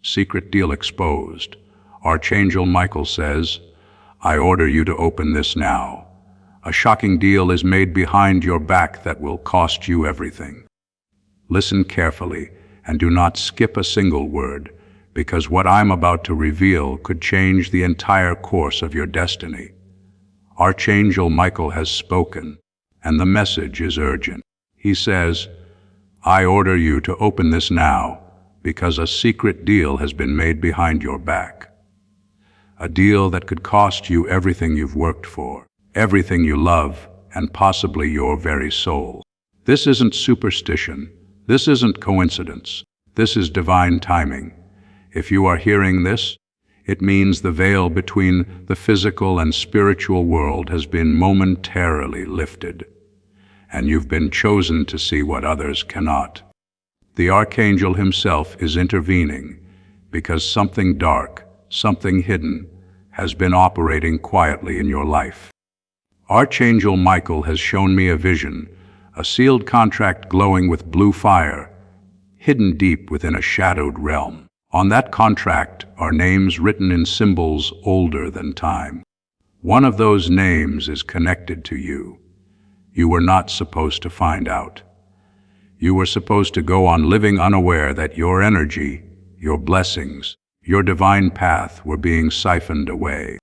Secret deal exposed. Archangel Michael says, I order you to open this now. A shocking deal is made behind your back that will cost you everything. Listen carefully and do not skip a single word, because what I'm about to reveal could change the entire course of your destiny. Archangel Michael has spoken, and the message is urgent. He says, I order you to open this now, because a secret deal has been made behind your back. A deal that could cost you everything you've worked for, everything you love, and possibly your very soul. This isn't superstition. This isn't coincidence. This is divine timing. If you are hearing this, it means the veil between the physical and spiritual world has been momentarily lifted, and you've been chosen to see what others cannot. The Archangel himself is intervening because something dark, something hidden, has been operating quietly in your life. Archangel Michael has shown me a vision, a sealed contract glowing with blue fire, hidden deep within a shadowed realm. On that contract are names written in symbols older than time. One of those names is connected to you. You were not supposed to find out. You were supposed to go on living unaware that your energy, your blessings, your divine path were being siphoned away.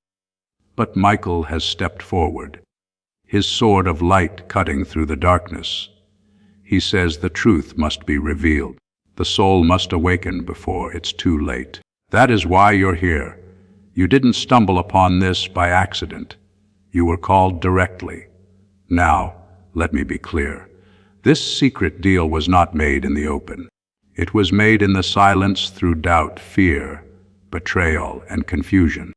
But Michael has stepped forward, his sword of light cutting through the darkness. He says the truth must be revealed. The soul must awaken before it's too late. That is why you're here. You didn't stumble upon this by accident. You were called directly. Now, let me be clear. This secret deal was not made in the open. It was made in the silence through doubt, fear, betrayal, and confusion.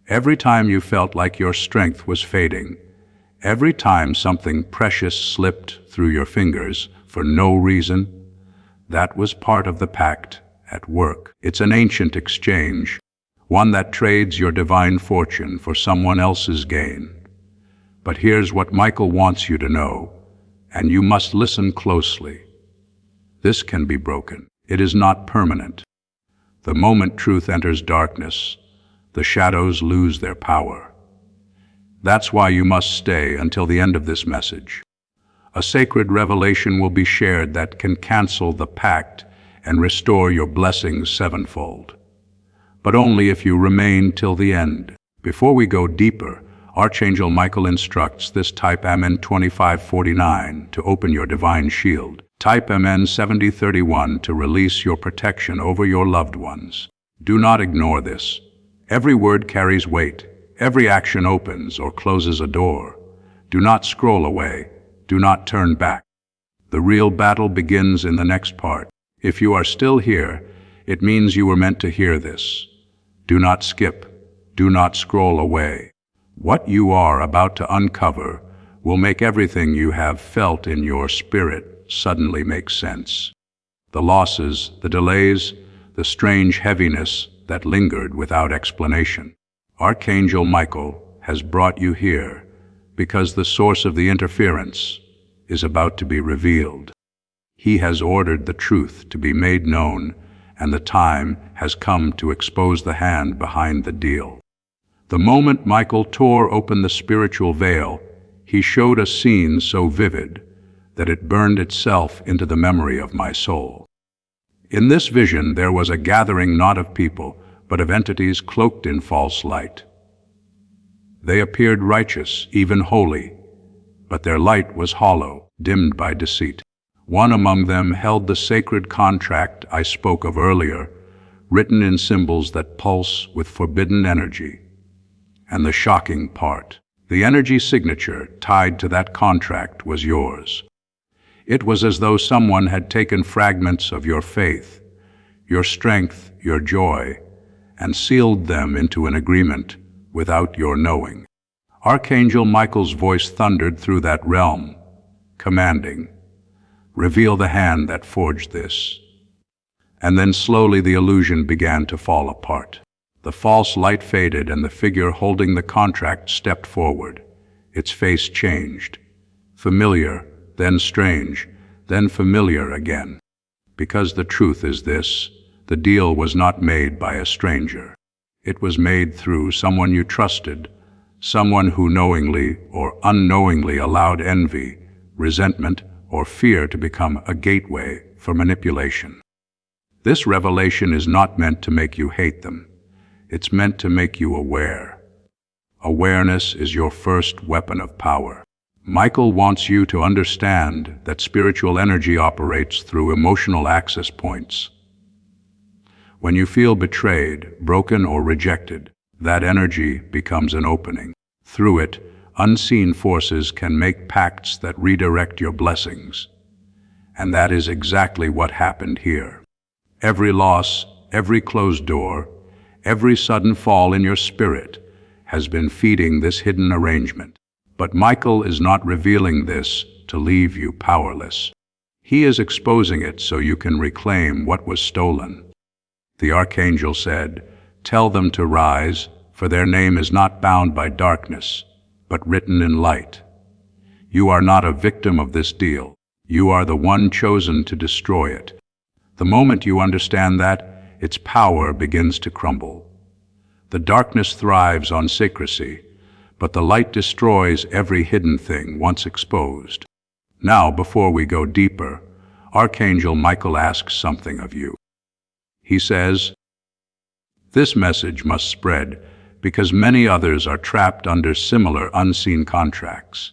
Every time you felt like your strength was fading, every time something precious slipped through your fingers for no reason, that was part of the pact at work. It's an ancient exchange, one that trades your divine fortune for someone else's gain. But here's what Michael wants you to know, and you must listen closely. This can be broken. It is not permanent. The moment truth enters darkness, the shadows lose their power. That's why you must stay until the end of this message. A sacred revelation will be shared that can cancel the pact and restore your blessings sevenfold. But only if you remain till the end. Before we go deeper, Archangel Michael instructs this type Amen 2549 to open your divine shield. Type Amen 7031 to release your protection over your loved ones. Do not ignore this. Every word carries weight. Every action opens or closes a door. Do not scroll away. Do not turn back. The real battle begins in the next part. If you are still here, it means you were meant to hear this. Do not skip. Do not scroll away. What you are about to uncover will make everything you have felt in your spirit suddenly make sense. The losses, the delays, the strange heaviness that lingered without explanation. Archangel Michael has brought you here because the source of the interference is about to be revealed. He has ordered the truth to be made known, and the time has come to expose the hand behind the deal. The moment Michael tore open the spiritual veil, he showed a scene so vivid that it burned itself into the memory of my soul. In this vision, there was a gathering not of people, but of entities cloaked in false light. They appeared righteous, even holy, but their light was hollow, dimmed by deceit. One among them held the sacred contract I spoke of earlier, written in symbols that pulse with forbidden energy. And the shocking part, the energy signature tied to that contract was yours. It was as though someone had taken fragments of your faith, your strength, your joy, and sealed them into an agreement without your knowing. Archangel Michael's voice thundered through that realm, commanding, "Reveal the hand that forged this." And then slowly the illusion began to fall apart. The false light faded and the figure holding the contract stepped forward. Its face changed. Familiar, then strange, then familiar again. Because the truth is this: The deal was not made by a stranger. It was made through someone you trusted, someone who knowingly or unknowingly allowed envy, resentment, or fear to become a gateway for manipulation. This revelation is not meant to make you hate them. It's meant to make you aware. Awareness is your first weapon of power. Michael wants you to understand that spiritual energy operates through emotional access points. When you feel betrayed, broken, or rejected, that energy becomes an opening. Through it, unseen forces can make pacts that redirect your blessings. And that is exactly what happened here. Every loss, every closed door, every sudden fall in your spirit has been feeding this hidden arrangement. But Michael is not revealing this to leave you powerless. He is exposing it so you can reclaim what was stolen. The Archangel said, "Tell them to rise, for their name is not bound by darkness, but written in light." You are not a victim of this deal. You are the one chosen to destroy it. The moment you understand that, its power begins to crumble. The darkness thrives on secrecy, but the light destroys every hidden thing once exposed. Now, before we go deeper, Archangel Michael asks something of you. He says, "This message must spread because many others are trapped under similar unseen contracts."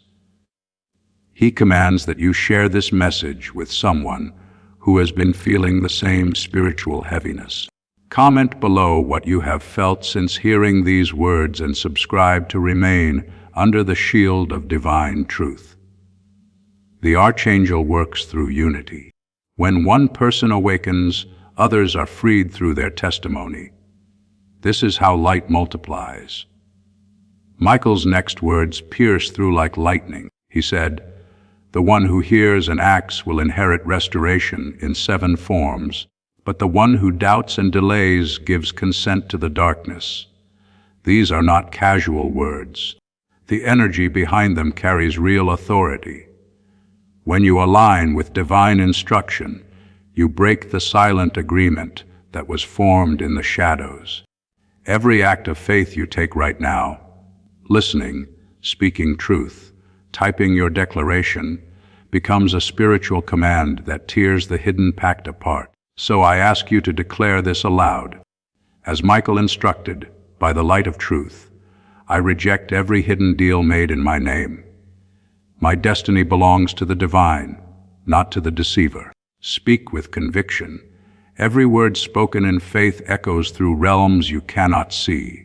He commands that you share this message with someone who has been feeling the same spiritual heaviness. Comment below what you have felt since hearing these words and subscribe to remain under the shield of divine truth. The Archangel works through unity. When one person awakens, others are freed through their testimony. This is how light multiplies. Michael's next words pierce through like lightning. He said, "The one who hears and acts will inherit restoration in 7 forms, but the one who doubts and delays gives consent to the darkness." These are not casual words. The energy behind them carries real authority. When you align with divine instruction, you break the silent agreement that was formed in the shadows. Every act of faith you take right now, listening, speaking truth, typing your declaration, becomes a spiritual command that tears the hidden pact apart. So I ask you to declare this aloud. As Michael instructed, by the light of truth, I reject every hidden deal made in my name. My destiny belongs to the divine, not to the deceiver. Speak with conviction. Every word spoken in faith echoes through realms you cannot see.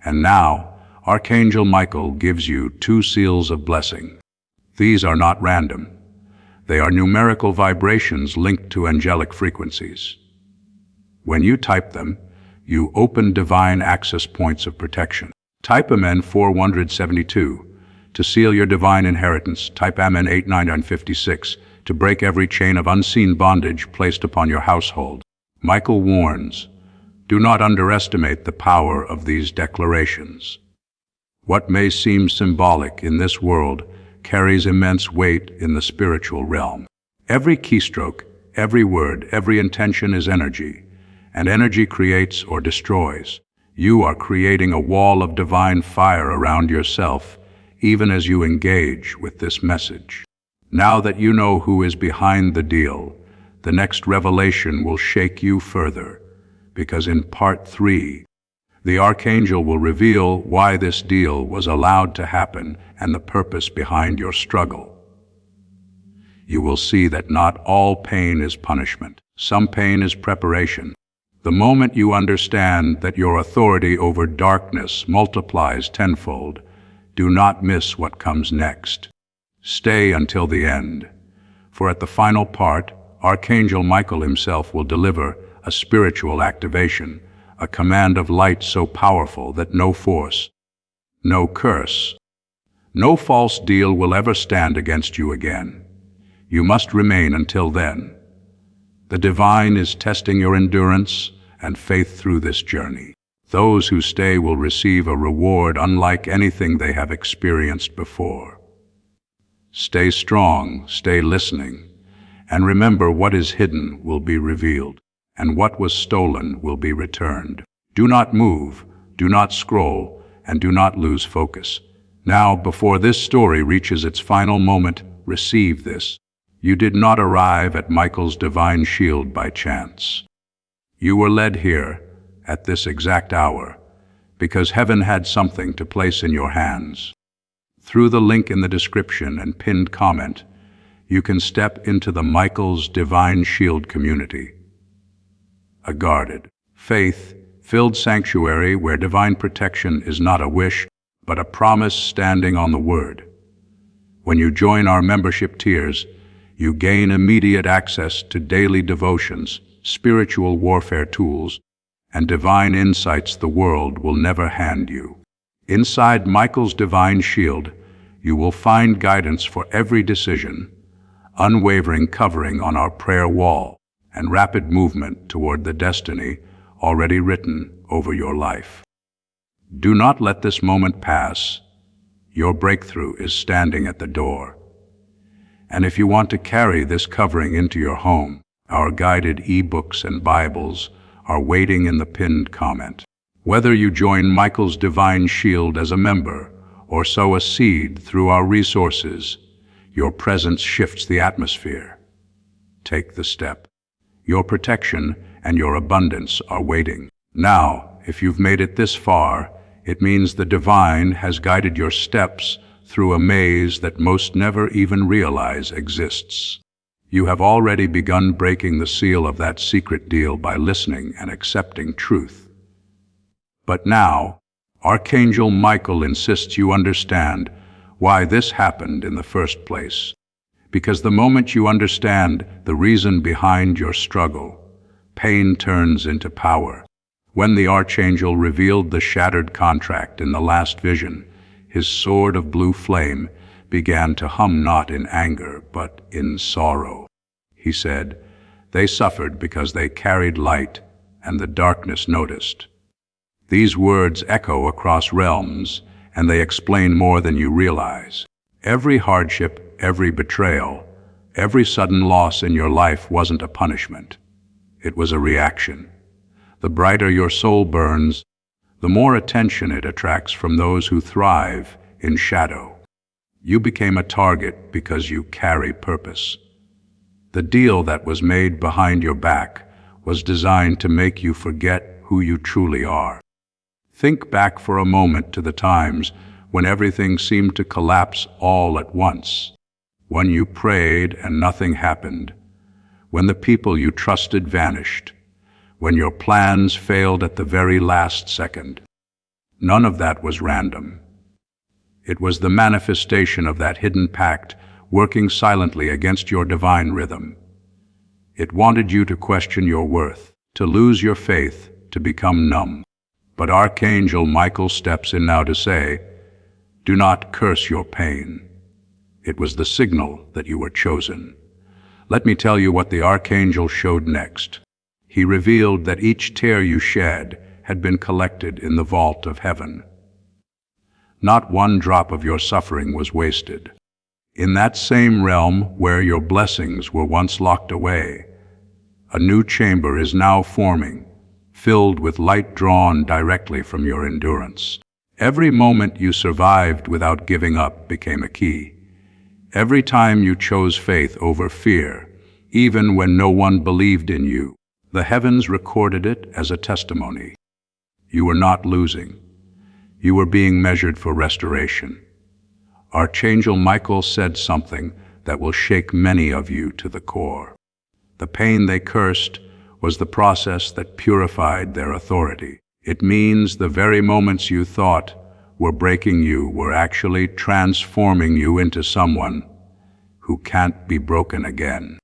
And now, Archangel Michael gives you 2 seals of blessing. These are not random. They are numerical vibrations linked to angelic frequencies. When you type them, you open divine access points of protection. Type Amen 4172 to seal your divine inheritance. Type Amen 89956 to break every chain of unseen bondage placed upon your household. Michael warns, do not underestimate the power of these declarations. What may seem symbolic in this world carries immense weight in the spiritual realm. Every keystroke, every word, every intention is energy, and energy creates or destroys. You are creating a wall of divine fire around yourself, even as you engage with this message. Now that you know who is behind the deal, the next revelation will shake you further, because in part 3, the Archangel will reveal why this deal was allowed to happen and the purpose behind your struggle. You will see that not all pain is punishment. Some pain is preparation. The moment you understand that your authority over darkness multiplies tenfold, do not miss what comes next. Stay until the end, for at the final part, Archangel Michael himself will deliver a spiritual activation, a command of light so powerful that no force, no curse, no false deal will ever stand against you again. You must remain until then. The divine is testing your endurance and faith through this journey. Those who stay will receive a reward unlike anything they have experienced before. Stay strong, stay listening, and remember what is hidden will be revealed. and what was stolen will be returned. Do not move, do not scroll, and do not lose focus. Now, before this story reaches its final moment, receive this. You did not arrive at Michael's divine shield by chance. You were led here, at this exact hour, because heaven had something to place in your hands. Through the link in the description and pinned comment, you can step into the Michael's Divine Shield community. A guarded, faith-filled sanctuary where divine protection is not a wish, but a promise standing on the Word. When you join our membership tiers, you gain immediate access to daily devotions, spiritual warfare tools, and divine insights the world will never hand you. Inside Michael's Divine Shield, you will find guidance for every decision, unwavering covering on our prayer wall, and rapid movement toward the destiny already written over your life. Do not let this moment pass. Your breakthrough is standing at the door. And if you want to carry this covering into your home, our guided e-books and Bibles are waiting in the pinned comment. Whether you join Michael's Divine Shield as a member or sow a seed through our resources, your presence shifts the atmosphere. Take the step. Your protection and your abundance are waiting. Now, if you've made it this far, it means the divine has guided your steps through a maze that most never even realize exists. You have already begun breaking the seal of that secret deal by listening and accepting truth. But now, Archangel Michael insists you understand why this happened in the first place. Because the moment you understand the reason behind your struggle, pain turns into power. When the Archangel revealed the shattered contract in the last vision, his sword of blue flame began to hum not in anger, but in sorrow. He said, "They suffered because they carried light, and the darkness noticed." These words echo across realms, and they explain more than you realize. Every hardship, every betrayal, every sudden loss in your life wasn't a punishment. It was a reaction. The brighter your soul burns, the more attention it attracts from those who thrive in shadow. You became a target because you carry purpose. The deal that was made behind your back was designed to make you forget who you truly are. Think back for a moment to the times when everything seemed to collapse all at once. When you prayed and nothing happened. When the people you trusted vanished. When your plans failed at the very last second. None of that was random. It was the manifestation of that hidden pact working silently against your divine rhythm. It wanted you to question your worth, to lose your faith, to become numb. But Archangel Michael steps in now to say, do not curse your pain. It was the signal that you were chosen. Let me tell you what the Archangel showed next. He revealed that each tear you shed had been collected in the vault of heaven. Not one drop of your suffering was wasted. In that same realm where your blessings were once locked away, a new chamber is now forming, filled with light drawn directly from your endurance. Every moment you survived without giving up became a key. Every time you chose faith over fear, even when no one believed in you, the heavens recorded it as a testimony. You were not losing. You were being measured for restoration. Archangel Michael said something that will shake many of you to the core. The pain they cursed was the process that purified their authority. It means the very moments you thought were breaking you were actually transforming you into someone who can't be broken again.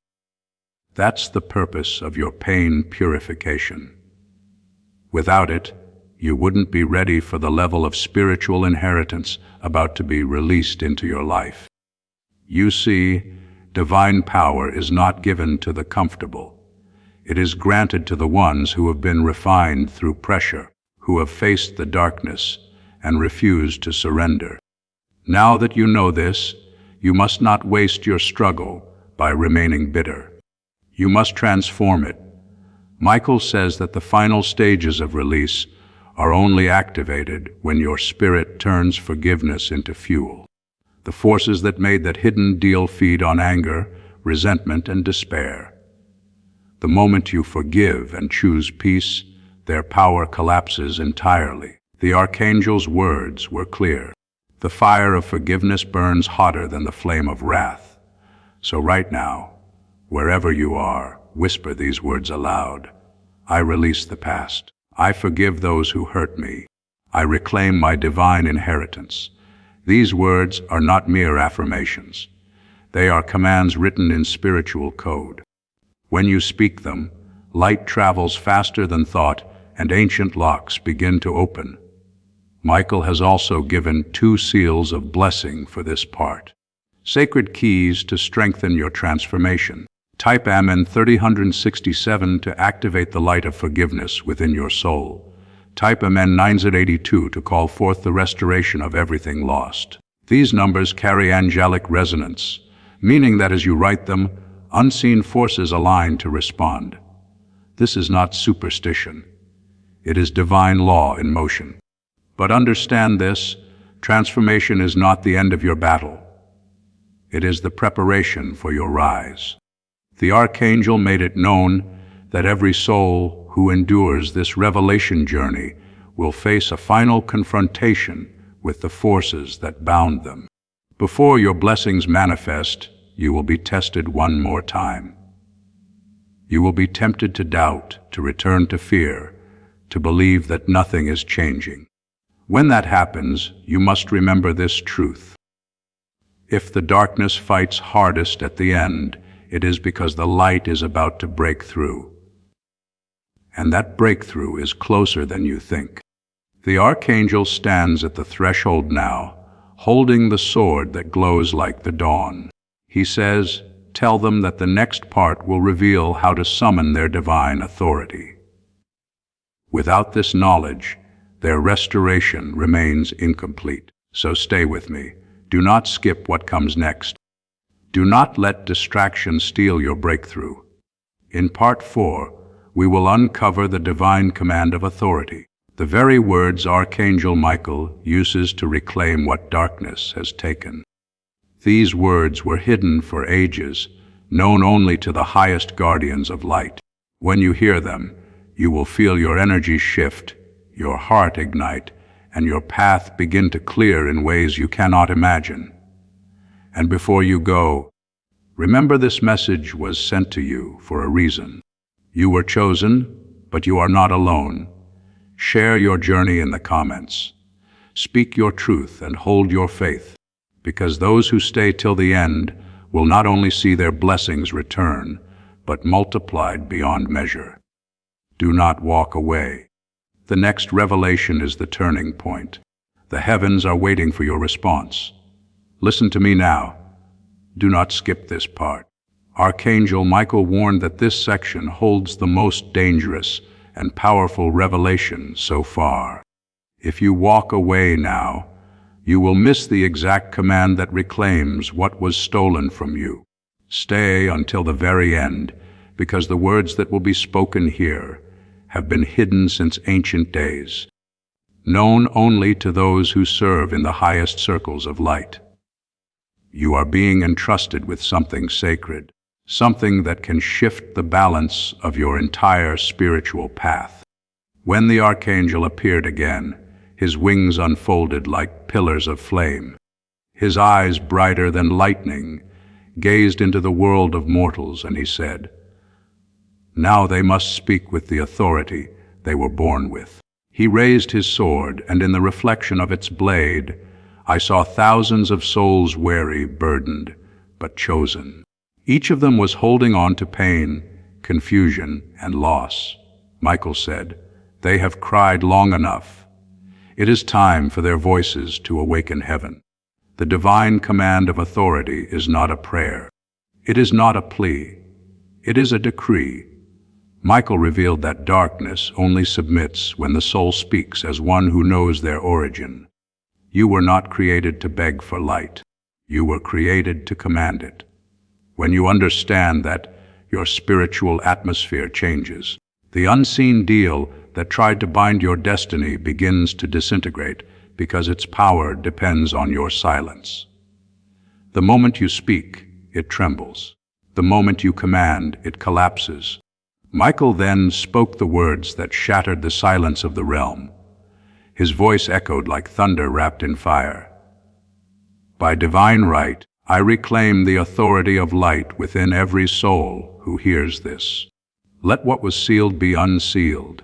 That's the purpose of your pain purification. Without it, you wouldn't be ready for the level of spiritual inheritance about to be released into your life. You see, divine power is not given to the comfortable. It is granted to the ones who have been refined through pressure, who have faced the darkness and refused to surrender. Now that you know this, you must not waste your struggle by remaining bitter. You must transform it, Michael says that the final stages of release are only activated when your spirit turns forgiveness into fuel. The forces that made that hidden deal feed on anger, resentment, and despair. The moment you forgive and choose peace, their power collapses entirely. The Archangel's words were clear. The fire of forgiveness burns hotter than the flame of wrath. So right now, wherever you are, whisper these words aloud. I release the past. I forgive those who hurt me. I reclaim my divine inheritance. These words are not mere affirmations. They are commands written in spiritual code. When you speak them, light travels faster than thought, and ancient locks begin to open. Michael has also given 2 seals of blessing for this part. Sacred keys to strengthen your transformation. Type Amen 3067 to activate the light of forgiveness within your soul. Type Amen 982 to call forth the restoration of everything lost. These numbers carry angelic resonance, meaning that as you write them, unseen forces align to respond. This is not superstition. It is divine law in motion. But understand this, transformation is not the end of your battle. It is the preparation for your rise. The Archangel made it known that every soul who endures this revelation journey will face a final confrontation with the forces that bound them. Before your blessings manifest, you will be tested one more time. You will be tempted to doubt, to return to fear, to believe that nothing is changing. When that happens, you must remember this truth. If the darkness fights hardest at the end, it is because the light is about to break through. And that breakthrough is closer than you think. The Archangel stands at the threshold now, holding the sword that glows like the dawn. He says, tell them that the next part will reveal how to summon their divine authority. Without this knowledge, their restoration remains incomplete. So stay with me. Do not skip what comes next. Do not let distraction steal your breakthrough. In Part 4, we will uncover the divine command of authority, the very words Archangel Michael uses to reclaim what darkness has taken. These words were hidden for ages, known only to the highest guardians of light. When you hear them, you will feel your energy shift, your heart ignite, and your path begin to clear in ways you cannot imagine. And before you go, remember this message was sent to you for a reason. You were chosen, but you are not alone. Share your journey in the comments. Speak your truth and hold your faith, because those who stay till the end will not only see their blessings return, but multiplied beyond measure. Do not walk away. The next revelation is the turning point. The heavens are waiting for your response. Listen to me now. Do not skip this part. Archangel Michael warned that this section holds the most dangerous and powerful revelation so far. If you walk away now, you will miss the exact command that reclaims what was stolen from you. Stay until the very end, because the words that will be spoken here have been hidden since ancient days, known only to those who serve in the highest circles of light. You are being entrusted with something sacred, something that can shift the balance of your entire spiritual path. When the Archangel appeared again, his wings unfolded like pillars of flame. His eyes, brighter than lightning, gazed into the world of mortals, and he said, now they must speak with the authority they were born with. He raised his sword, and in the reflection of its blade, I saw thousands of souls weary, burdened, but chosen. Each of them was holding on to pain, confusion, and loss. Michael said, they have cried long enough. It is time for their voices to awaken heaven. The divine command of authority is not a prayer. It is not a plea. It is a decree. Michael revealed that darkness only submits when the soul speaks as one who knows their origin. You were not created to beg for light. You were created to command it. When you understand that, your spiritual atmosphere changes. The unseen deal that tried to bind your destiny begins to disintegrate because its power depends on your silence. The moment you speak, it trembles. The moment you command, it collapses. Michael then spoke the words that shattered the silence of the realm. His voice echoed like thunder wrapped in fire. By divine right, I reclaim the authority of light within every soul who hears this. Let what was sealed be unsealed.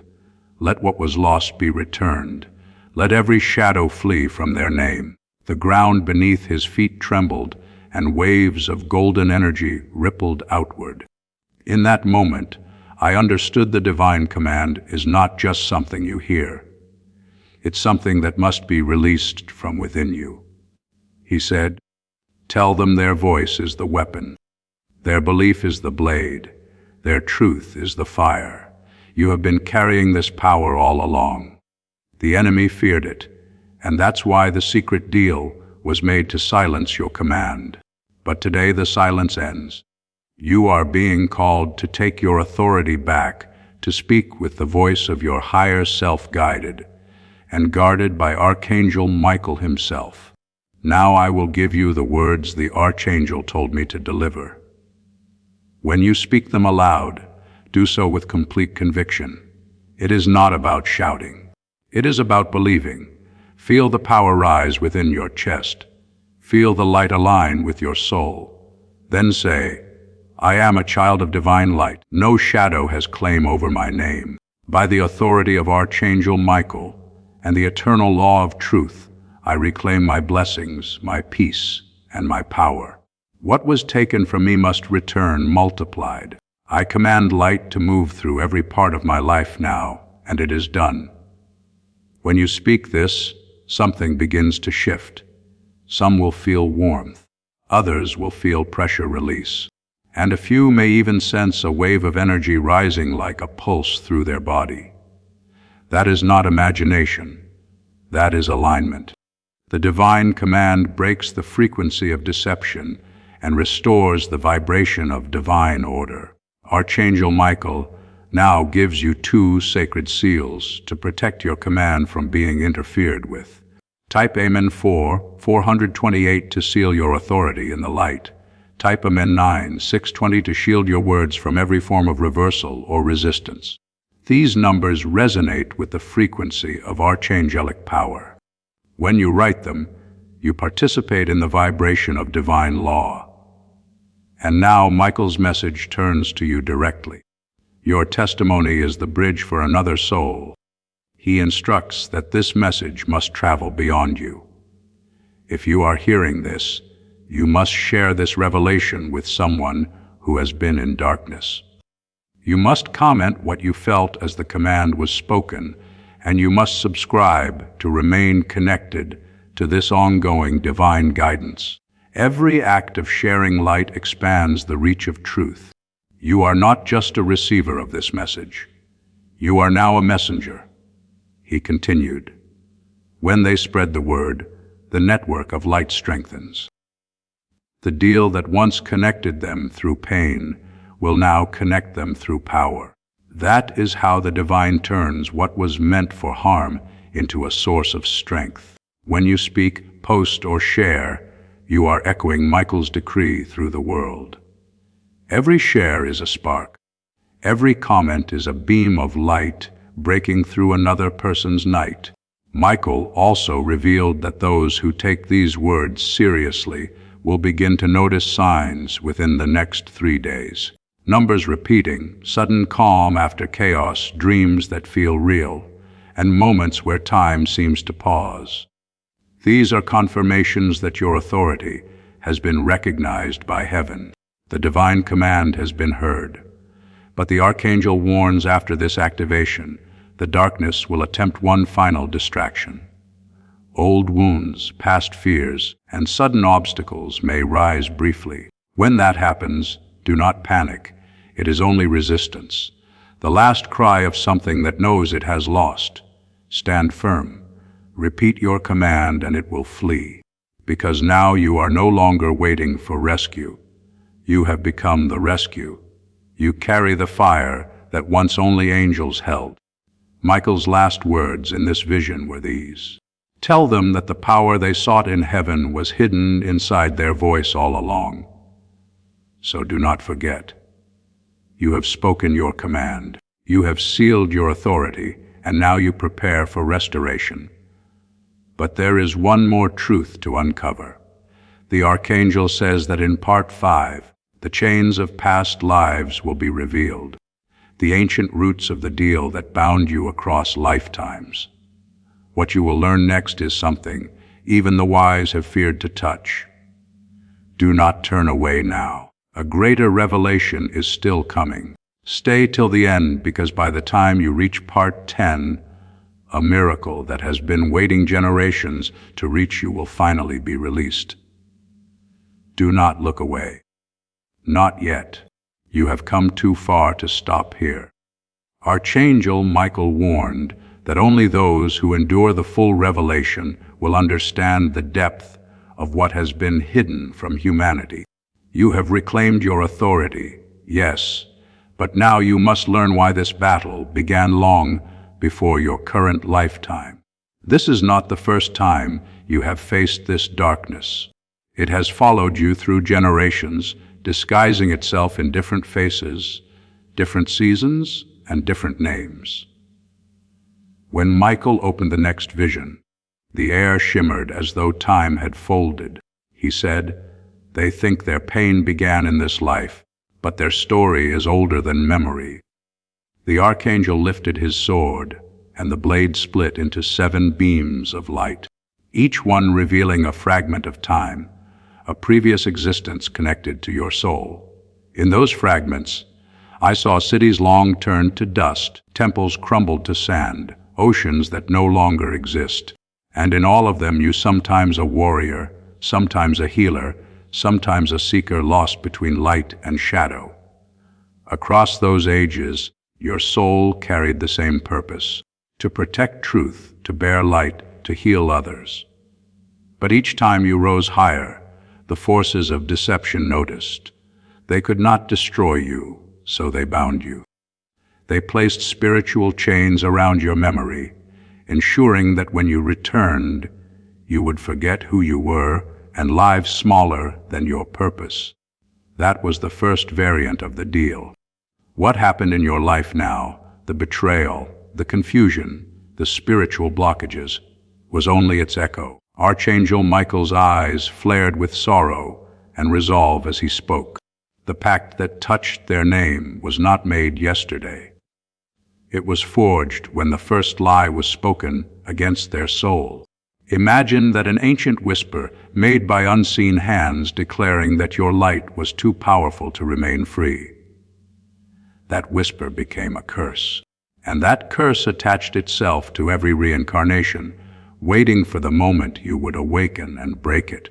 Let what was lost be returned. Let every shadow flee from their name. The ground beneath his feet trembled, and waves of golden energy rippled outward. In that moment, I understood the divine command is not just something you hear. It's something that must be released from within you. He said, "Tell them their voice is the weapon. Their belief is the blade. Their truth is the fire. You have been carrying this power all along. The enemy feared it, and that's why the secret deal was made to silence your command. But today the silence ends. You are being called to take your authority back, to speak with the voice of your higher self, guided and guarded by Archangel Michael himself. Now I will give you the words the Archangel told me to deliver. When you speak them aloud, do so with complete conviction. It is not about shouting. It is about believing. Feel the power rise within your chest. Feel the light align with your soul. Then say, I am a child of divine light. No shadow has claim over my name. By the authority of Archangel Michael and the eternal law of truth, I reclaim my blessings, my peace, and my power. What was taken from me must return multiplied. I command light to move through every part of my life now, and it is done. When you speak this, something begins to shift. Some will feel warmth, others will feel pressure release, and a few may even sense a wave of energy rising like a pulse through their body. That is not imagination, that is alignment. The divine command breaks the frequency of deception and restores the vibration of divine order. Archangel Michael now gives you 2 sacred seals to protect your command from being interfered with. Type Amen 428 to seal your authority in the light. Type Amen 620 to shield your words from every form of reversal or resistance. These numbers resonate with the frequency of archangelic power. When you write them, you participate in the vibration of divine law. And now Michael's message turns to you directly. Your testimony is the bridge for another soul. He instructs that this message must travel beyond you. If you are hearing this, you must share this revelation with someone who has been in darkness. You must comment what you felt as the command was spoken, and you must subscribe to remain connected to this ongoing divine guidance. Every act of sharing light expands the reach of truth. You are not just a receiver of this message. You are now a messenger. He continued. When they spread the word, the network of light strengthens. The deal that once connected them through pain will now connect them through power. That is how the divine turns what was meant for harm into a source of strength. When you speak, post, or share, you are echoing Michael's decree through the world. Every share is a spark. Every comment is a beam of light breaking through another person's night. Michael also revealed that those who take these words seriously will begin to notice signs within the next 3 days. Numbers repeating, sudden calm after chaos, dreams that feel real, and moments where time seems to pause. These are confirmations that your authority has been recognized by heaven. The divine command has been heard. But the Archangel warns after this activation, the darkness will attempt one final distraction. Old wounds, past fears, and sudden obstacles may rise briefly. When that happens, do not panic. It is only resistance, the last cry of something that knows it has lost. Stand firm. Repeat your command and it will flee. Because now you are no longer waiting for rescue. You have become the rescue. You carry the fire that once only angels held. Michael's last words in this vision were these: "Tell them that the power they sought in heaven was hidden inside their voice all along. So do not forget. You have spoken your command. You have sealed your authority, and now you prepare for restoration. But there is one more truth to uncover. The Archangel says that in Part 5, the chains of past lives will be revealed, the ancient roots of the deal that bound you across lifetimes. What you will learn next is something even the wise have feared to touch. Do not turn away now. A greater revelation is still coming. Stay till the end, because by the time you reach Part 10, a miracle that has been waiting generations to reach you will finally be released. Do not look away. Not yet. You have come too far to stop here." Archangel Michael warned that only those who endure the full revelation will understand the depth of what has been hidden from humanity. You have reclaimed your authority, yes, but now you must learn why this battle began long before your current lifetime. This is not the first time you have faced this darkness. It has followed you through generations, disguising itself in different faces, different seasons, and different names. When Michael opened the next vision, the air shimmered as though time had folded. He said, "They think their pain began in this life, but their story is older than memory." The Archangel lifted his sword, and the blade split into 7 beams of light, each one revealing a fragment of time, a previous existence connected to your soul. In those fragments, I saw cities long turned to dust, temples crumbled to sand, oceans that no longer exist. And in all of them, you sometimes a warrior, sometimes a healer, sometimes a seeker lost between light and shadow. Across those ages, your soul carried the same purpose: to protect truth, to bear light, to heal others. But each time you rose higher, the forces of deception noticed. They could not destroy you, so they bound you. They placed spiritual chains around your memory, ensuring that when you returned, you would forget who you were and live smaller than your purpose. That was the first variant of the deal. What happened in your life now, the betrayal, the confusion, the spiritual blockages, was only its echo. Archangel Michael's eyes flared with sorrow and resolve as he spoke. The pact that touched their name was not made yesterday. It was forged when the first lie was spoken against their soul. Imagine that an ancient whisper made by unseen hands declaring that your light was too powerful to remain free. That whisper became a curse, and that curse attached itself to every reincarnation, waiting for the moment you would awaken and break it.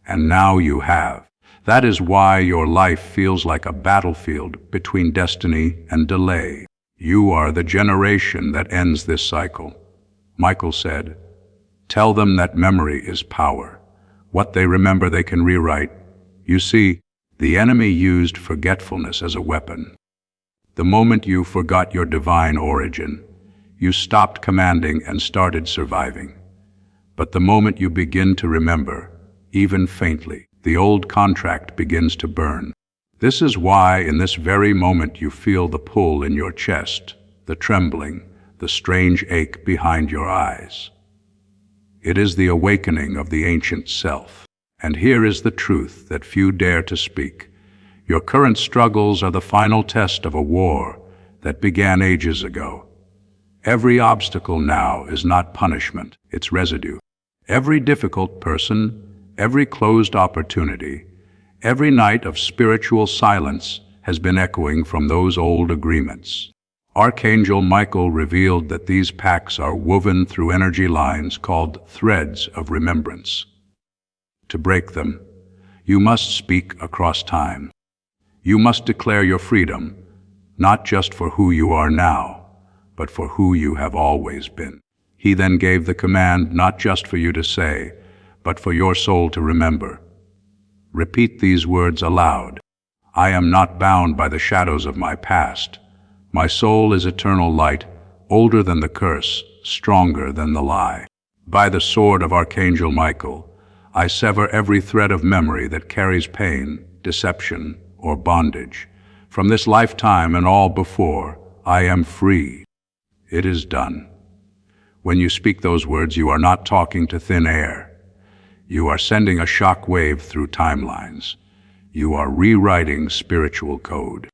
And now you have. That is why your life feels like a battlefield between destiny and delay. You are the generation that ends this cycle. Michael said, "Tell them that memory is power. What they remember they can rewrite." You see, the enemy used forgetfulness as a weapon. The moment you forgot your divine origin, you stopped commanding and started surviving. But the moment you begin to remember, even faintly, the old contract begins to burn. This is why in this very moment you feel the pull in your chest, the trembling, the strange ache behind your eyes. It is the awakening of the ancient self. And here is the truth that few dare to speak. Your current struggles are the final test of a war that began ages ago. Every obstacle now is not punishment, it's residue. Every difficult person, every closed opportunity, every night of spiritual silence has been echoing from those old agreements. Archangel Michael revealed that these pacts are woven through energy lines called threads of remembrance. To break them, you must speak across time. You must declare your freedom, not just for who you are now, but for who you have always been. He then gave the command not just for you to say, but for your soul to remember. Repeat these words aloud. I am not bound by the shadows of my past. My soul is eternal light, older than the curse, stronger than the lie. By the sword of Archangel Michael, I sever every thread of memory that carries pain, deception, or bondage. From this lifetime and all before, I am free. It is done. When you speak those words, you are not talking to thin air. You are sending a shock wave through timelines. You are rewriting spiritual code.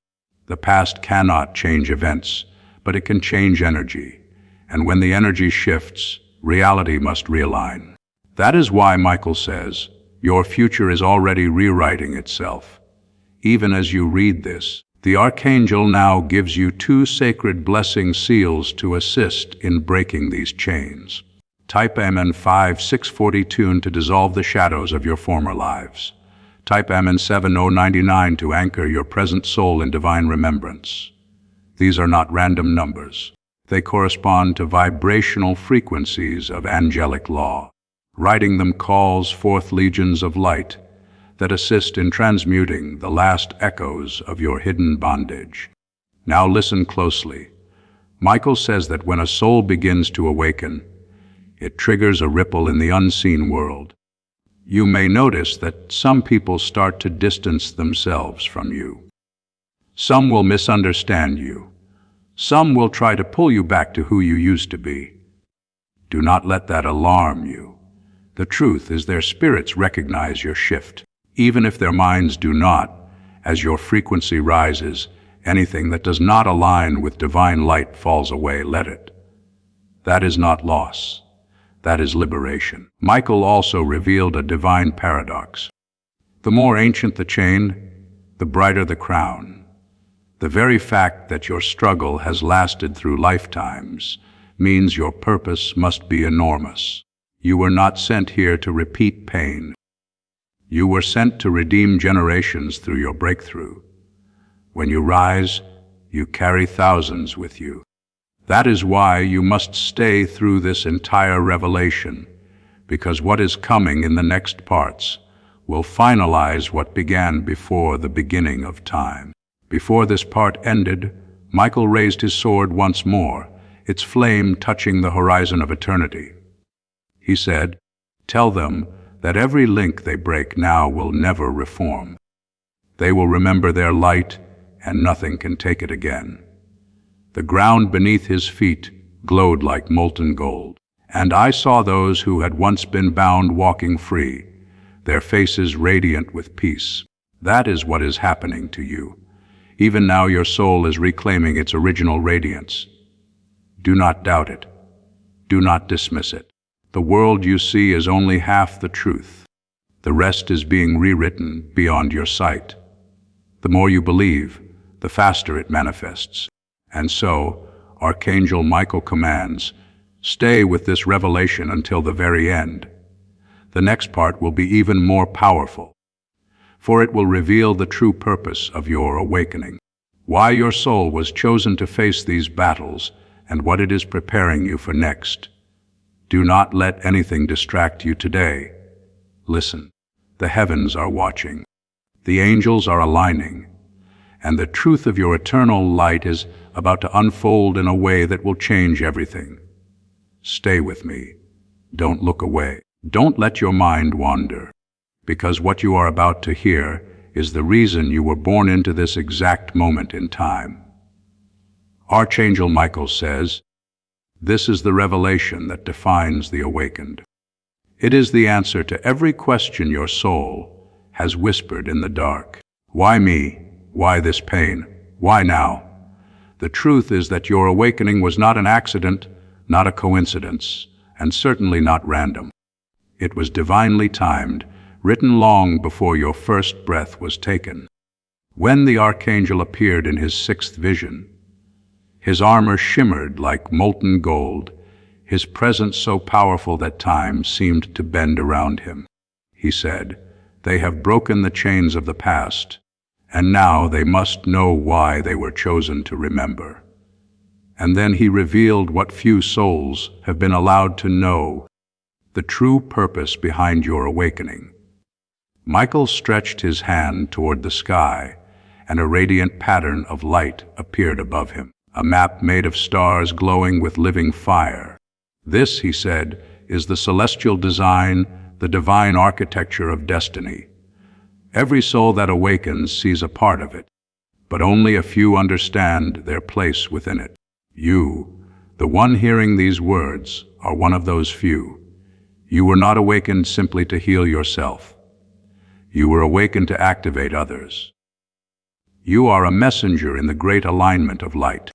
The past cannot change events, but it can change energy. And when the energy shifts, reality must realign. That is why Michael says, your future is already rewriting itself. Even as you read this, the Archangel now gives you 2 sacred blessing seals to assist in breaking these chains. Type MN 5642 to dissolve the shadows of your former lives. Type MN 7099 to anchor your present soul in divine remembrance. These are not random numbers. They correspond to vibrational frequencies of angelic law. Writing them calls forth legions of light that assist in transmuting the last echoes of your hidden bondage. Now listen closely. Michael says that when a soul begins to awaken, it triggers a ripple in the unseen world. You may notice that some people start to distance themselves from you. Some will misunderstand you. Some will try to pull you back to who you used to be. Do not let that alarm you. The truth is their spirits recognize your shift. Even if their minds do not, as your frequency rises, anything that does not align with divine light falls away, let it. That is not loss. That is liberation. Michael also revealed a divine paradox. The more ancient the chain, the brighter the crown. The very fact that your struggle has lasted through lifetimes means your purpose must be enormous. You were not sent here to repeat pain. You were sent to redeem generations through your breakthrough. When you rise, you carry thousands with you. That is why you must stay through this entire revelation, because what is coming in the next parts will finalize what began before the beginning of time. Before this part ended, Michael raised his sword once more, its flame touching the horizon of eternity. He said, "Tell them that every link they break now will never reform. They will remember their light, and nothing can take it again." The ground beneath his feet glowed like molten gold, and I saw those who had once been bound walking free, their faces radiant with peace. That is what is happening to you. Even now your soul is reclaiming its original radiance. Do not doubt it. Do not dismiss it. The world you see is only half the truth. The rest is being rewritten beyond your sight. The more you believe, the faster it manifests. And so, Archangel Michael commands, stay with this revelation until the very end. The next part will be even more powerful, for it will reveal the true purpose of your awakening, why your soul was chosen to face these battles, and what it is preparing you for next. Do not let anything distract you today. Listen, the heavens are watching. The angels are aligning, and the truth of your eternal light is about to unfold in a way that will change everything. Stay with me. Don't look away. Don't let your mind wander, because what you are about to hear is the reason you were born into this exact moment in time. Archangel Michael says, "This is the revelation that defines the awakened. It is the answer to every question your soul has whispered in the dark. Why me? Why this pain? Why now?" The truth is that your awakening was not an accident, not a coincidence, and certainly not random. It was divinely timed, written long before your first breath was taken. When the Archangel appeared in his 6th vision, his armor shimmered like molten gold, his presence so powerful that time seemed to bend around him. He said, "They have broken the chains of the past, and now they must know why they were chosen to remember." And then he revealed what few souls have been allowed to know, the true purpose behind your awakening. Michael stretched his hand toward the sky, and a radiant pattern of light appeared above him. a map made of stars glowing with living fire. This, he said, is the celestial design, the divine architecture of destiny. Every soul that awakens sees a part of it, but only a few understand their place within it. You, the one hearing these words, are one of those few. You were not awakened simply to heal yourself. You were awakened to activate others. You are a messenger in the great alignment of light.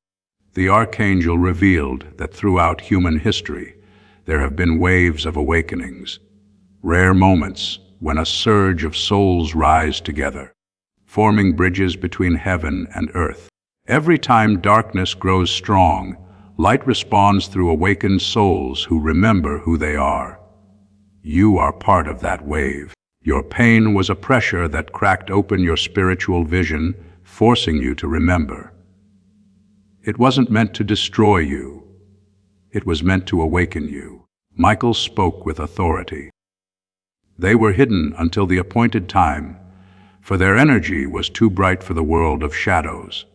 The Archangel revealed that throughout human history, there have been waves of awakenings, rare moments when a surge of souls rise together, forming bridges between heaven and earth. Every time darkness grows strong, light responds through awakened souls who remember who they are. You are part of that wave. Your pain was a pressure that cracked open your spiritual vision, forcing you to remember. It wasn't meant to destroy you. It was meant to awaken you. Michael spoke with authority. They were hidden until the appointed time, for their energy was too bright for the world of shadows.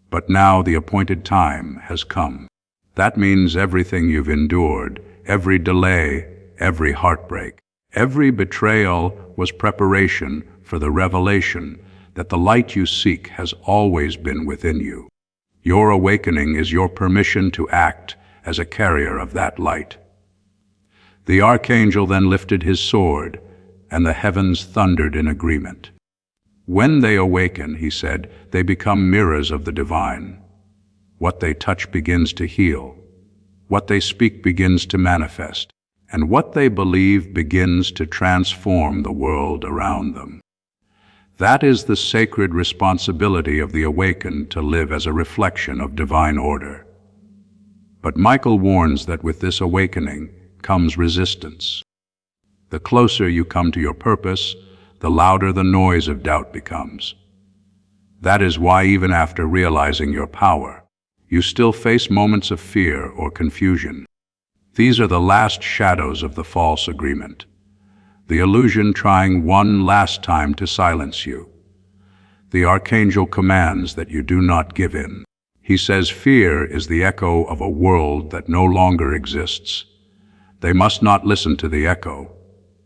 But now the appointed time has come. That means everything you've endured, every delay, every heartbreak, every betrayal was preparation for the revelation that the light you seek has always been within you. Your awakening is your permission to act as a carrier of that light. The Archangel then lifted his sword, and the heavens thundered in agreement. When they awaken, he said, they become mirrors of the divine. What they touch begins to heal. What they speak begins to manifest. And what they believe begins to transform the world around them. That is the sacred responsibility of the awakened, to live as a reflection of divine order. But Michael warns that with this awakening comes resistance. The closer you come to your purpose, the louder the noise of doubt becomes. That is why even after realizing your power, you still face moments of fear or confusion. These are the last shadows of the false agreement, the illusion trying one last time to silence you. The Archangel commands that you do not give in. He says fear is the echo of a world that no longer exists. They must not listen to the echo.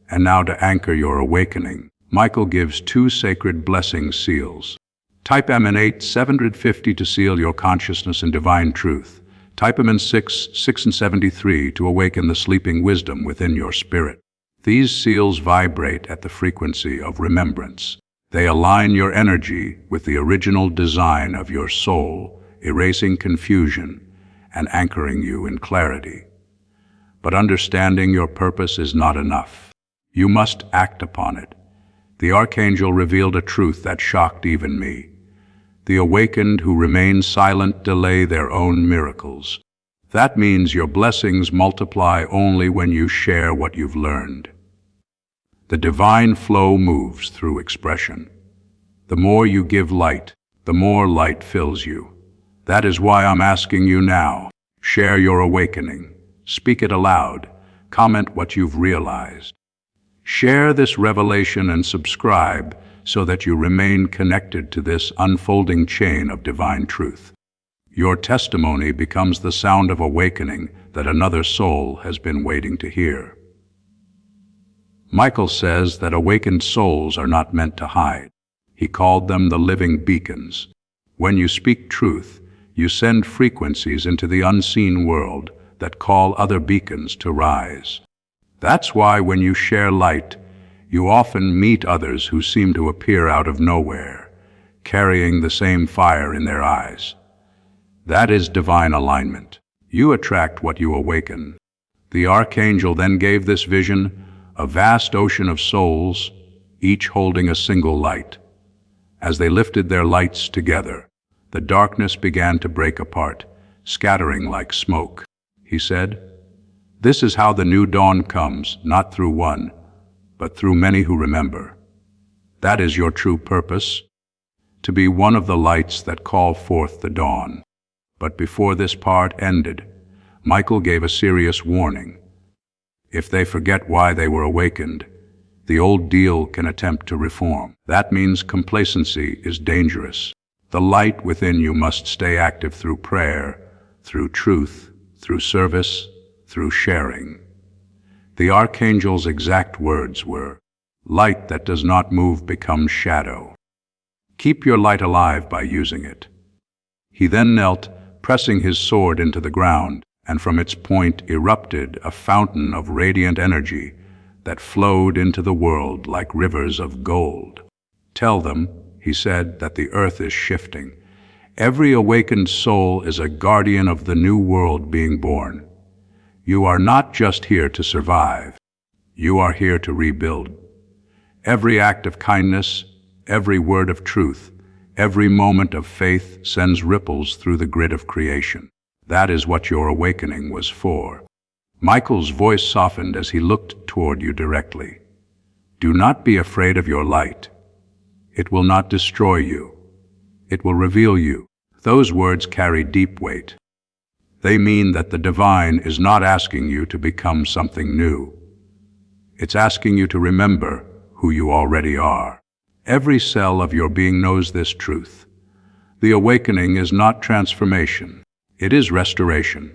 And now, to anchor your awakening, Michael gives 2 sacred blessing seals. Type M in 8/750 to seal your consciousness in divine truth. Type them in 6/673 to awaken the sleeping wisdom within your spirit. These seals vibrate at the frequency of remembrance. They align your energy with the original design of your soul, erasing confusion and anchoring you in clarity. But understanding your purpose is not enough. You must act upon it. The Archangel revealed a truth that shocked even me. The awakened who remain silent delay their own miracles. That means your blessings multiply only when you share what you've learned. The divine flow moves through expression. The more you give light, the more light fills you. That is why I'm asking you now, share your awakening. Speak it aloud. Comment what you've realized. Share this revelation and subscribe so that you remain connected to this unfolding chain of divine truth. Your testimony becomes the sound of awakening that another soul has been waiting to hear. Michael says that awakened souls are not meant to hide. He called them the living beacons. When you speak truth, you send frequencies into the unseen world that call other beacons to rise. That's why when you share light, you often meet others who seem to appear out of nowhere, carrying the same fire in their eyes. That is divine alignment. You attract what you awaken. The Archangel then gave this vision, a vast ocean of souls, each holding a single light. As they lifted their lights together, the darkness began to break apart, scattering like smoke. He said, "This is how the new dawn comes, not through one, but through many who remember." That is your true purpose, to be one of the lights that call forth the dawn. But before this part ended, Michael gave a serious warning. If they forget why they were awakened, the old deal can attempt to reform. That means complacency is dangerous. The light within you must stay active through prayer, through truth, through service, through sharing. The Archangel's exact words were, "Light that does not move becomes shadow. Keep your light alive by using it." He then knelt, pressing his sword into the ground, and from its point erupted a fountain of radiant energy that flowed into the world like rivers of gold. "Tell them," he said, "that the earth is shifting. Every awakened soul is a guardian of the new world being born. You are not just here to survive. You are here to rebuild. Every act of kindness, every word of truth, every moment of faith sends ripples through the grid of creation. That is what your awakening was for." Michael's voice softened as he looked toward you directly. "Do not be afraid of your light. It will not destroy you. It will reveal you." Those words carry deep weight. They mean that the divine is not asking you to become something new. It's asking you to remember who you already are. Every cell of your being knows this truth. The awakening is not transformation. It is restoration.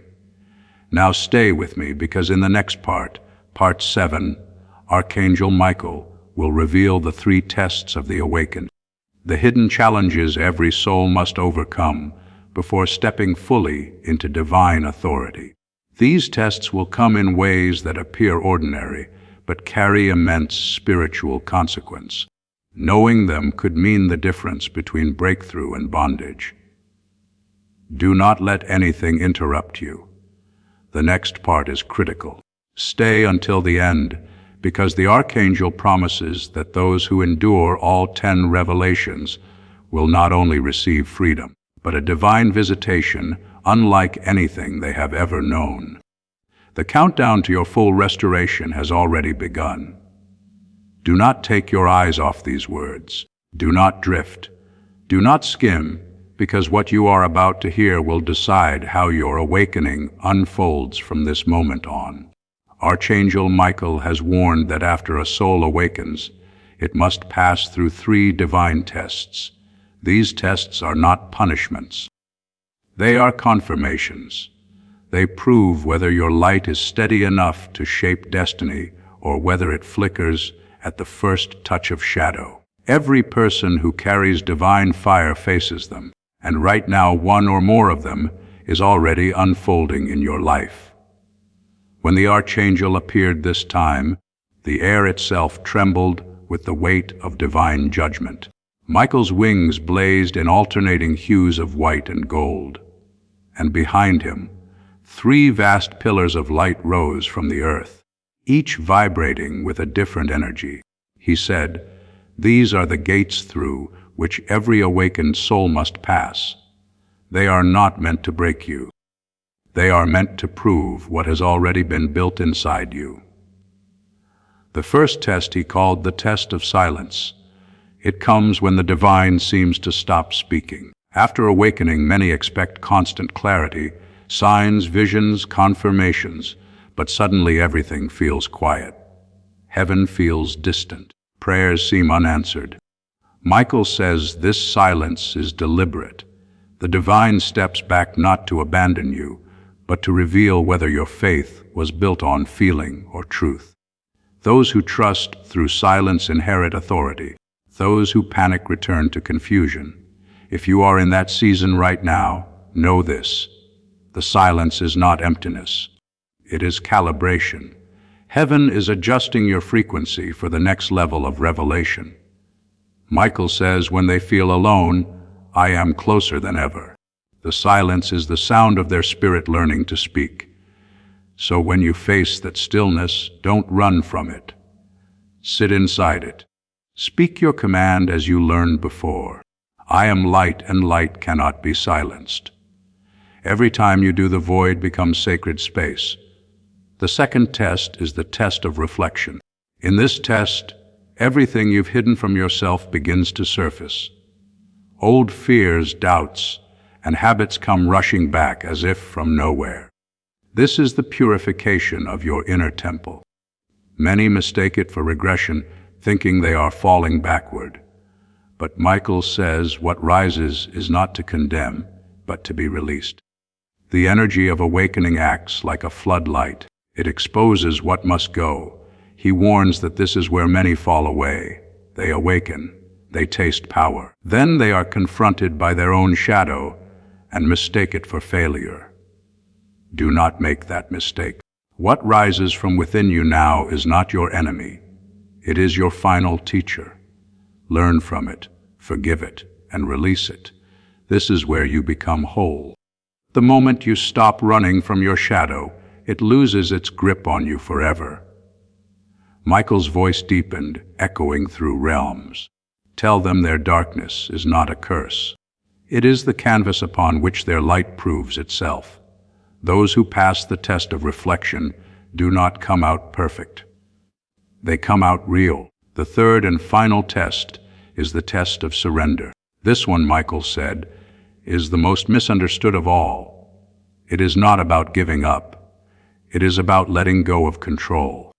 Now stay with me, because in the next part, part 7, Archangel Michael will reveal the 3 tests of the awakened, the hidden challenges every soul must overcome before stepping fully into divine authority. These tests will come in ways that appear ordinary, but carry immense spiritual consequence. Knowing them could mean the difference between breakthrough and bondage. Do not let anything interrupt you. The next part is critical. Stay until the end, because the Archangel promises that those who endure all 10 revelations will not only receive freedom, but a divine visitation unlike anything they have ever known. The countdown to your full restoration has already begun. Do not take your eyes off these words. Do not drift. Do not skim, because what you are about to hear will decide how your awakening unfolds from this moment on. Archangel Michael has warned that after a soul awakens, it must pass through 3 divine tests. These tests are not punishments. They are confirmations. They prove whether your light is steady enough to shape destiny or whether it flickers at the first touch of shadow. Every person who carries divine fire faces them, and right now one or more of them is already unfolding in your life. When the Archangel appeared this time, the air itself trembled with the weight of divine judgment. Michael's wings blazed in alternating hues of white and gold, and behind him, 3 vast pillars of light rose from the earth, each vibrating with a different energy. He said, "These are the gates through which every awakened soul must pass. They are not meant to break you. They are meant to prove what has already been built inside you." The first test he called the test of silence. It comes when the divine seems to stop speaking. After awakening, many expect constant clarity, signs, visions, confirmations, but suddenly everything feels quiet. Heaven feels distant. Prayers seem unanswered. Michael says this silence is deliberate. The divine steps back not to abandon you, but to reveal whether your faith was built on feeling or truth. Those who trust through silence inherit authority. Those who panic return to confusion. If you are in that season right now, know this. The silence is not emptiness. It is calibration. Heaven is adjusting your frequency for the next level of revelation. Michael says when they feel alone, "I am closer than ever." The silence is the sound of their spirit learning to speak. So when you face that stillness, don't run from it. Sit inside it. Speak your command as you learned before. I am light, and light cannot be silenced. Every time you do, the void becomes sacred space. The second test is the test of reflection. In this test, everything you've hidden from yourself begins to surface. Old fears, doubts, and habits come rushing back as if from nowhere. This is the purification of your inner temple. Many mistake it for regression, thinking they are falling backward. But Michael says what rises is not to condemn, but to be released. The energy of awakening acts like a floodlight. It exposes what must go. He warns that this is where many fall away. They awaken. They taste power. Then they are confronted by their own shadow and mistake it for failure. Do not make that mistake. What rises from within you now is not your enemy. It is your final teacher. Learn from it, forgive it, and release it. This is where you become whole. The moment you stop running from your shadow, it loses its grip on you forever. Michael's voice deepened, echoing through realms. Tell them their darkness is not a curse. It is the canvas upon which their light proves itself. Those who pass the test of reflection do not come out perfect. They come out real. The third and final test is the test of surrender. This one, Michael said, is the most misunderstood of all. It is not about giving up. It is about letting go of control.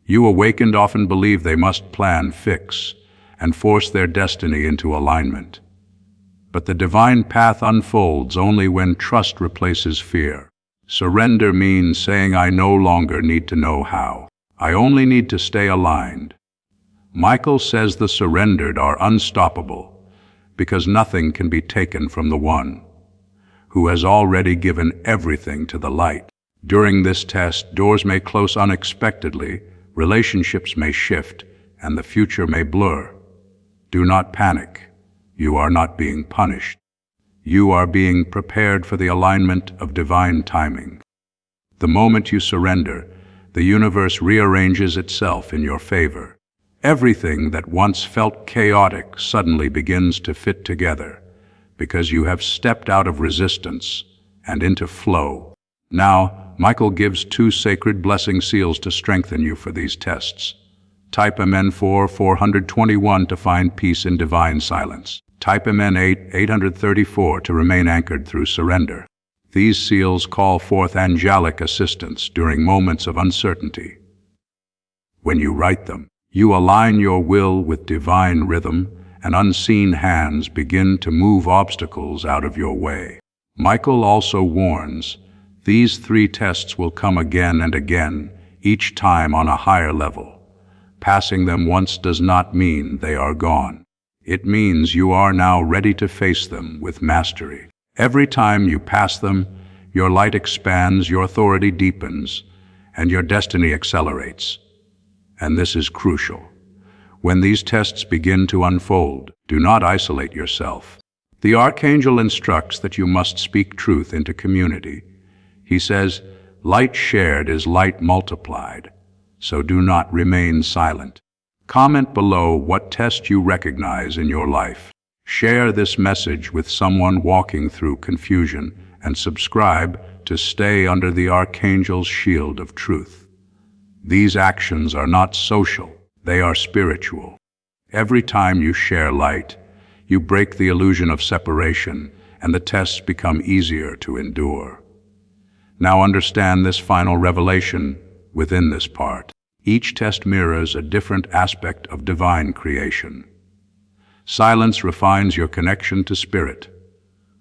You awakened often believe they must plan, fix, and force their destiny into alignment. But the divine path unfolds only when trust replaces fear. Surrender means saying, I no longer need to know how. I only need to stay aligned. Michael says the surrendered are unstoppable because nothing can be taken from the one who has already given everything to the light. During this test, doors may close unexpectedly, relationships may shift, and the future may blur. Do not panic. You are not being punished. You are being prepared for the alignment of divine timing. The moment you surrender, the universe rearranges itself in your favor. Everything that once felt chaotic suddenly begins to fit together because you have stepped out of resistance and into flow. Now, Michael gives 2 sacred blessing seals to strengthen you for these tests. Type MN 421 to find peace in divine silence. Type MN 834 to remain anchored through surrender. These seals call forth angelic assistance during moments of uncertainty. When you write them, you align your will with divine rhythm, and unseen hands begin to move obstacles out of your way. Michael also warns, these 3 tests will come again and again, each time on a higher level. Passing them once does not mean they are gone. It means you are now ready to face them with mastery. Every time you pass them, your light expands, your authority deepens, and your destiny accelerates. And this is crucial. When these tests begin to unfold, do not isolate yourself. The Archangel instructs that you must speak truth into community. He says, light shared is light multiplied, so do not remain silent. Comment below what test you recognize in your life. Share this message with someone walking through confusion, and subscribe to stay under the Archangel's shield of truth. These actions are not social, they are spiritual. Every time you share light, you break the illusion of separation, and the tests become easier to endure. Now understand this final revelation within this part. Each test mirrors a different aspect of divine creation. Silence refines your connection to spirit.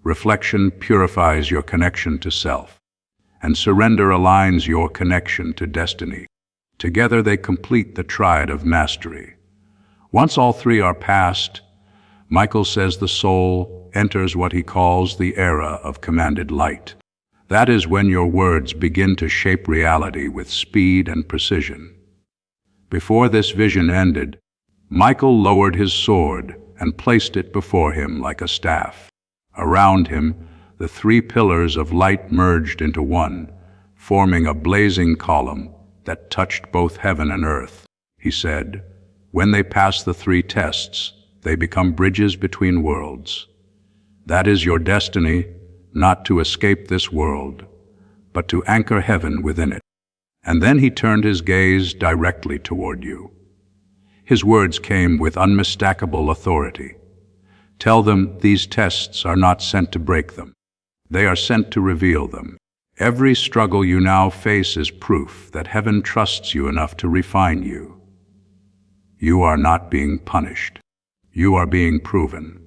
Reflection purifies your connection to self. And surrender aligns your connection to destiny. Together they complete the triad of mastery. Once all 3 are passed, Michael says the soul enters what he calls the era of commanded light. That is when your words begin to shape reality with speed and precision. Before this vision ended, Michael lowered his sword and placed it before him like a staff. Around him, the 3 pillars of light merged into one, forming a blazing column that touched both heaven and earth. He said, when they pass the 3 tests, they become bridges between worlds. That is your destiny, not to escape this world, but to anchor heaven within it. And then he turned his gaze directly toward you. His words came with unmistakable authority. Tell them these tests are not sent to break them. They are sent to reveal them. Every struggle you now face is proof that heaven trusts you enough to refine you. You are not being punished. You are being proven.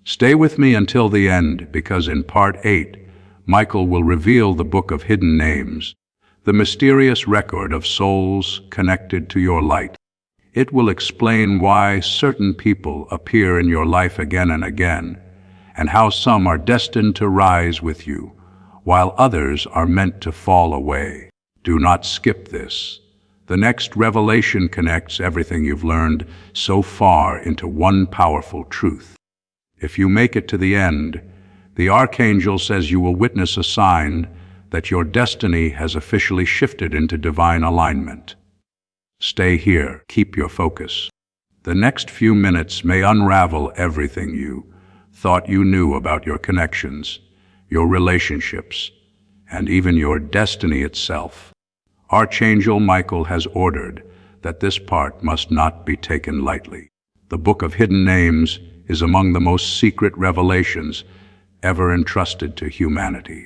Stay with me until the end, because in Part 8, Michael will reveal the Book of Hidden Names, the mysterious record of souls connected to your light. It will explain why certain people appear in your life again and again, and how some are destined to rise with you, while others are meant to fall away. Do not skip this. The next revelation connects everything you've learned so far into one powerful truth. If you make it to the end, the Archangel says you will witness a sign that your destiny has officially shifted into divine alignment. Stay here, keep your focus. The next few minutes may unravel everything you thought you knew about your connections, your relationships, and even your destiny itself. Archangel Michael has ordered that this part must not be taken lightly. The Book of Hidden Names is among the most secret revelations ever entrusted to humanity.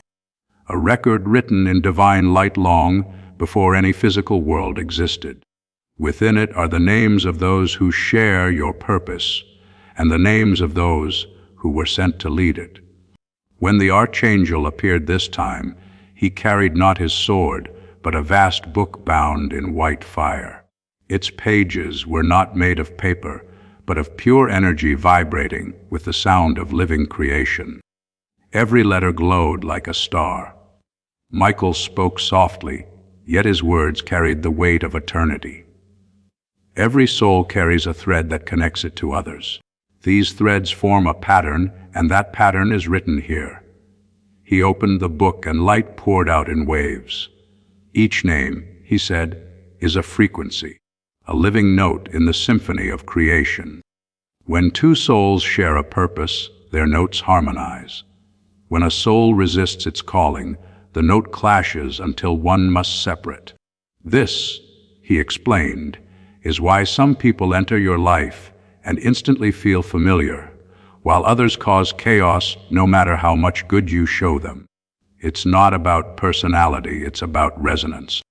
A record written in divine light long before any physical world existed. Within it are the names of those who share your purpose and the names of those who were sent to lead it. When the Archangel appeared this time, he carried not his sword, but a vast book bound in white fire. Its pages were not made of paper, but of pure energy vibrating with the sound of living creation. Every letter glowed like a star. Michael spoke softly, yet his words carried the weight of eternity. Every soul carries a thread that connects it to others. These threads form a pattern, and that pattern is written here. He opened the book and light poured out in waves. Each name, he said, is a frequency, a living note in the symphony of creation. When two souls share a purpose, their notes harmonize. When a soul resists its calling, the note clashes until one must separate. This, he explained, is why some people enter your life and instantly feel familiar, while others cause chaos no matter how much good you show them. It's not about personality, it's about resonance.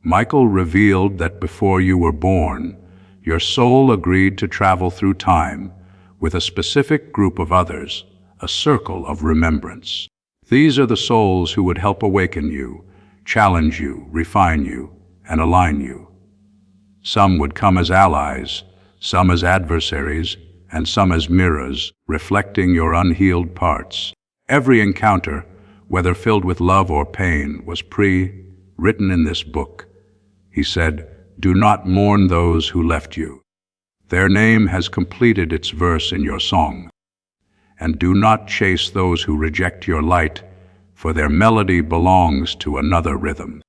Michael revealed that before you were born, your soul agreed to travel through time with a specific group of others, a circle of remembrance. These are the souls who would help awaken you, challenge you, refine you, and align you. Some would come as allies, some as adversaries, and some as mirrors, reflecting your unhealed parts. Every encounter, whether filled with love or pain, was pre-written in this book. He said, "Do not mourn those who left you. Their name has completed its verse in your song. And do not chase those who reject your light, for their melody belongs to another rhythm."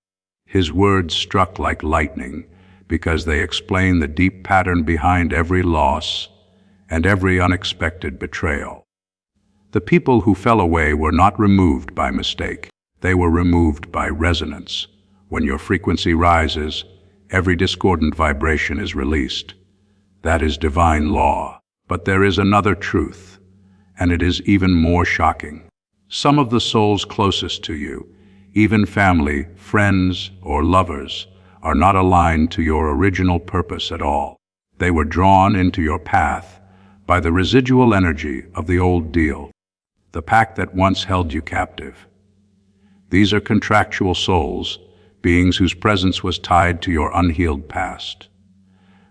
His words struck like lightning, because they explain the deep pattern behind every loss and every unexpected betrayal. The people who fell away were not removed by mistake. They were removed by resonance. When your frequency rises, every discordant vibration is released. That is divine law. But there is another truth, and it is even more shocking. Some of the souls closest to you, even family, friends, or lovers, are not aligned to your original purpose at all. They were drawn into your path by the residual energy of the old deal, the pact that once held you captive. These are contractual souls, beings whose presence was tied to your unhealed past.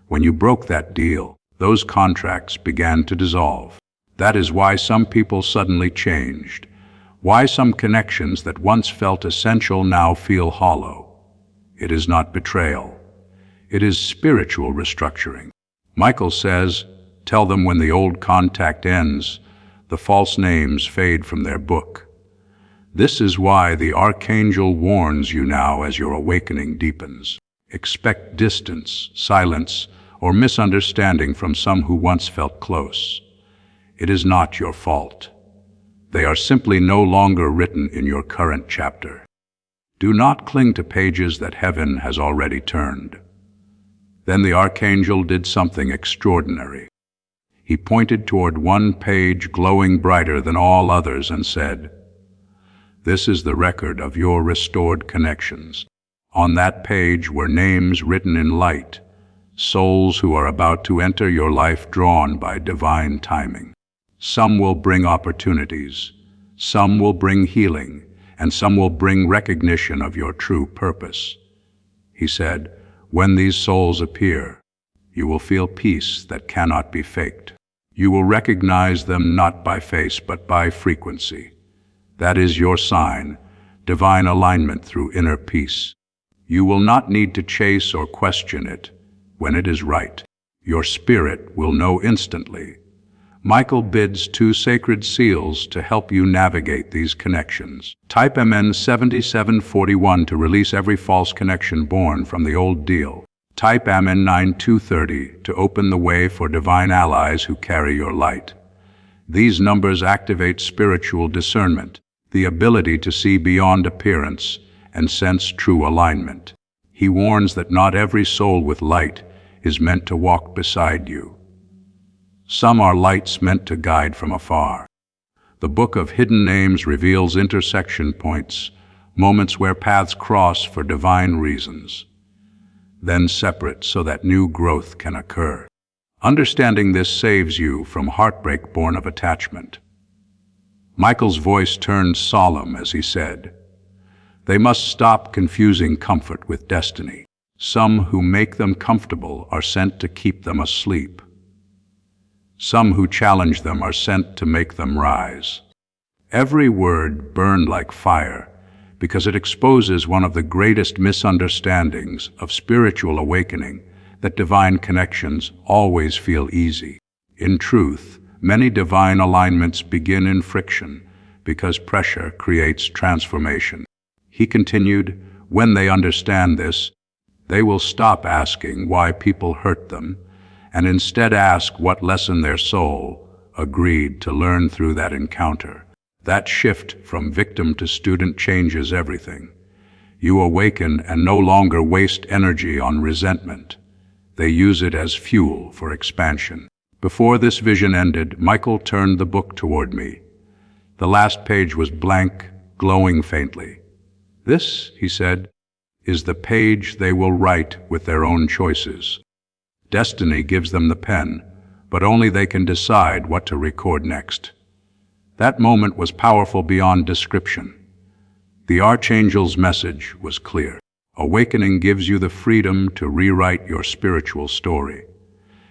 When you broke that deal, those contracts began to dissolve. That is why some people suddenly changed, why some connections that once felt essential now feel hollow. It is not betrayal. It is spiritual restructuring. Michael says, tell them when the old contact ends, the false names fade from their book. This is why the Archangel warns you now as your awakening deepens. Expect distance, silence, or misunderstanding from some who once felt close. It is not your fault. They are simply no longer written in your current chapter. Do not cling to pages that heaven has already turned. Then the Archangel did something extraordinary. He pointed toward one page glowing brighter than all others and said, "This is the record of your restored connections." On that page were names written in light, souls who are about to enter your life drawn by divine timing. Some will bring opportunities, some will bring healing, and some will bring recognition of your true purpose. He said, when these souls appear, you will feel peace that cannot be faked. You will recognize them not by face but by frequency. That is your sign, divine alignment through inner peace. You will not need to chase or question it when it is right. Your spirit will know instantly. Michael bids 2 sacred seals to help you navigate these connections. Type MN 7741 to release every false connection born from the old deal. Type MN 9230 to open the way for divine allies who carry your light. These numbers activate spiritual discernment, the ability to see beyond appearance and sense true alignment. He warns that not every soul with light is meant to walk beside you. Some are lights meant to guide from afar. The Book of Hidden Names reveals intersection points, moments where paths cross for divine reasons, then separate so that new growth can occur. Understanding this saves you from heartbreak born of attachment. Michael's voice turned solemn as he said, they must stop confusing comfort with destiny. Some who make them comfortable are sent to keep them asleep. Some who challenge them are sent to make them rise. Every word burned like fire because it exposes one of the greatest misunderstandings of spiritual awakening, that divine connections always feel easy. In truth, many divine alignments begin in friction because pressure creates transformation. He continued, when they understand this, they will stop asking why people hurt them and instead ask what lesson their soul agreed to learn through that encounter. That shift from victim to student changes everything. You awaken and no longer waste energy on resentment. They use it as fuel for expansion. Before this vision ended, Michael turned the book toward me. The last page was blank, glowing faintly. This, he said, is the page they will write with their own choices. Destiny gives them the pen, but only they can decide what to record next. That moment was powerful beyond description. The Archangel's message was clear. Awakening gives you the freedom to rewrite your spiritual story.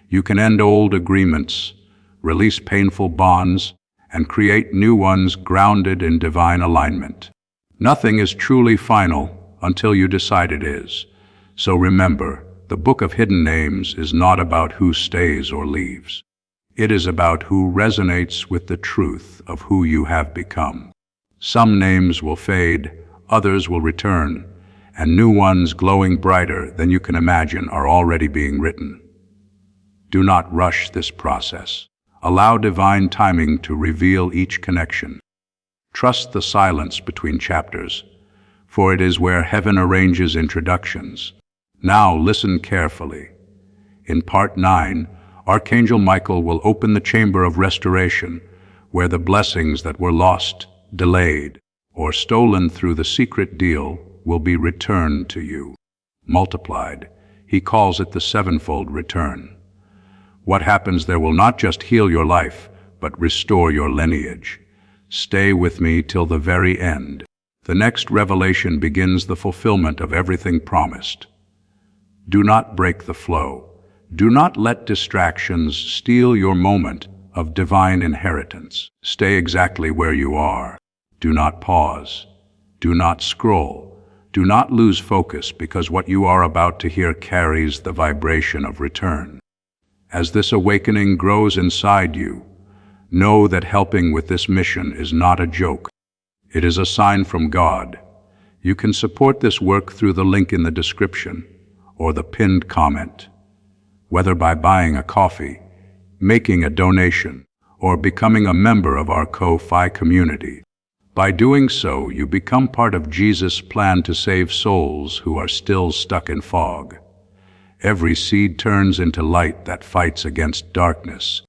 You can end old agreements, release painful bonds, and create new ones grounded in divine alignment. Nothing is truly final until you decide it is. So remember, the Book of Hidden Names is not about who stays or leaves. It is about who resonates with the truth of who you have become. Some names will fade, others will return, and new ones glowing brighter than you can imagine are already being written. Do not rush this process. Allow divine timing to reveal each connection. Trust the silence between chapters, for it is where heaven arranges introductions. Now listen carefully. In Part 9, Archangel Michael will open the chamber of restoration, where the blessings that were lost, delayed, or stolen through the secret deal will be returned to you. Multiplied. He calls it the sevenfold return. What happens there will not just heal your life, but restore your lineage. Stay with me till the very end. The next revelation begins the fulfillment of everything promised. Do not break the flow. Do not let distractions steal your moment of divine inheritance. Stay exactly where you are. Do not pause. Do not scroll. Do not lose focus, because what you are about to hear carries the vibration of return. As this awakening grows inside you, know that helping with this mission is not a joke. It is a sign from God. You can support this work through the link in the description or the pinned comment, whether by buying a coffee, making a donation, or becoming a member of our Ko-Fi community. By doing so, you become part of Jesus' plan to save souls who are still stuck in fog. Every seed turns into light that fights against darkness.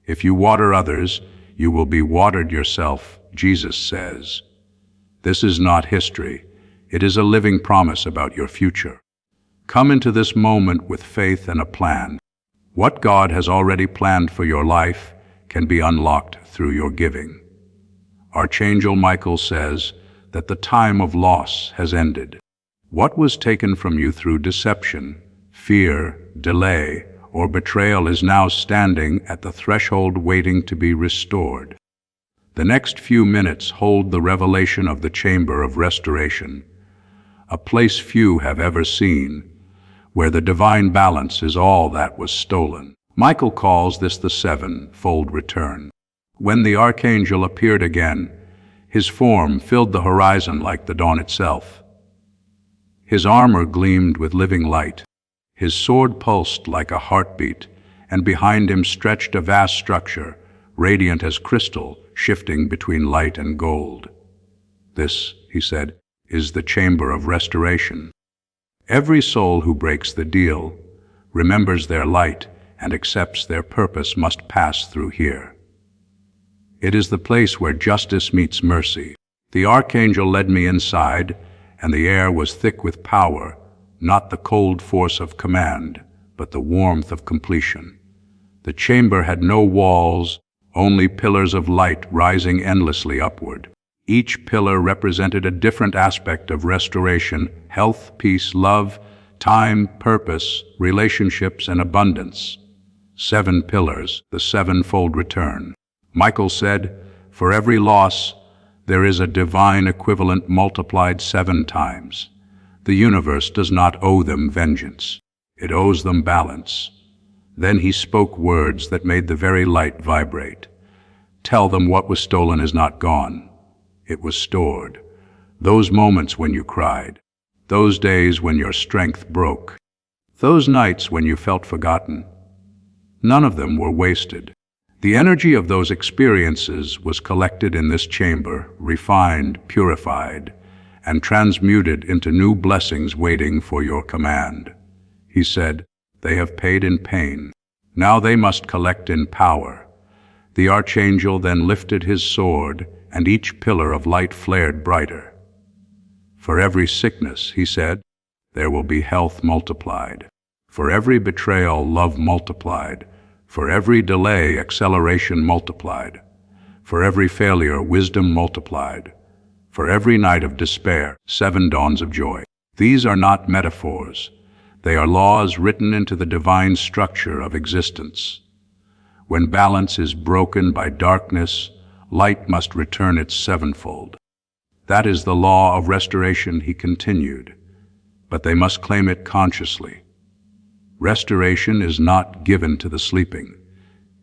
If you water others, you will be watered yourself, Jesus says. This is not history. It is a living promise about your future. Come into this moment with faith and a plan. What God has already planned for your life can be unlocked through your giving. Archangel Michael says that the time of loss has ended. What was taken from you through deception, fear, delay, or betrayal is now standing at the threshold waiting to be restored. The next few minutes hold the revelation of the chamber of restoration, a place few have ever seen, where the divine balance is all that was stolen. Michael calls this the sevenfold return. When the archangel appeared again, his form filled the horizon like the dawn itself. His armor gleamed with living light. His sword pulsed like a heartbeat, and behind him stretched a vast structure, radiant as crystal, shifting between light and gold. This, he said, is the chamber of restoration. Every soul who breaks the deal, remembers their light, and accepts their purpose must pass through here. It is the place where justice meets mercy. The archangel led me inside, and the air was thick with power, not the cold force of command, but the warmth of completion. The chamber had no walls, only pillars of light rising endlessly upward. Each pillar represented a different aspect of restoration: health, peace, love, time, purpose, relationships, and abundance. 7 pillars, the sevenfold return. Michael said, for every loss, there is a divine equivalent multiplied 7 times. The universe does not owe them vengeance. It owes them balance. Then he spoke words that made the very light vibrate. Tell them what was stolen is not gone. It was stored. Those moments when you cried, those days when your strength broke, those nights when you felt forgotten, none of them were wasted. The energy of those experiences was collected in this chamber, refined, purified, and transmuted into new blessings waiting for your command. He said, they have paid in pain. Now they must collect in power. The archangel then lifted his sword, and each pillar of light flared brighter. For every sickness, he said, there will be health multiplied. For every betrayal, love multiplied. For every delay, acceleration multiplied. For every failure, wisdom multiplied. For every night of despair, 7 dawns of joy. These are not metaphors. They are laws written into the divine structure of existence. When balance is broken by darkness, light must return its sevenfold. That is the law of restoration, he continued, but they must claim it consciously. Restoration is not given to the sleeping.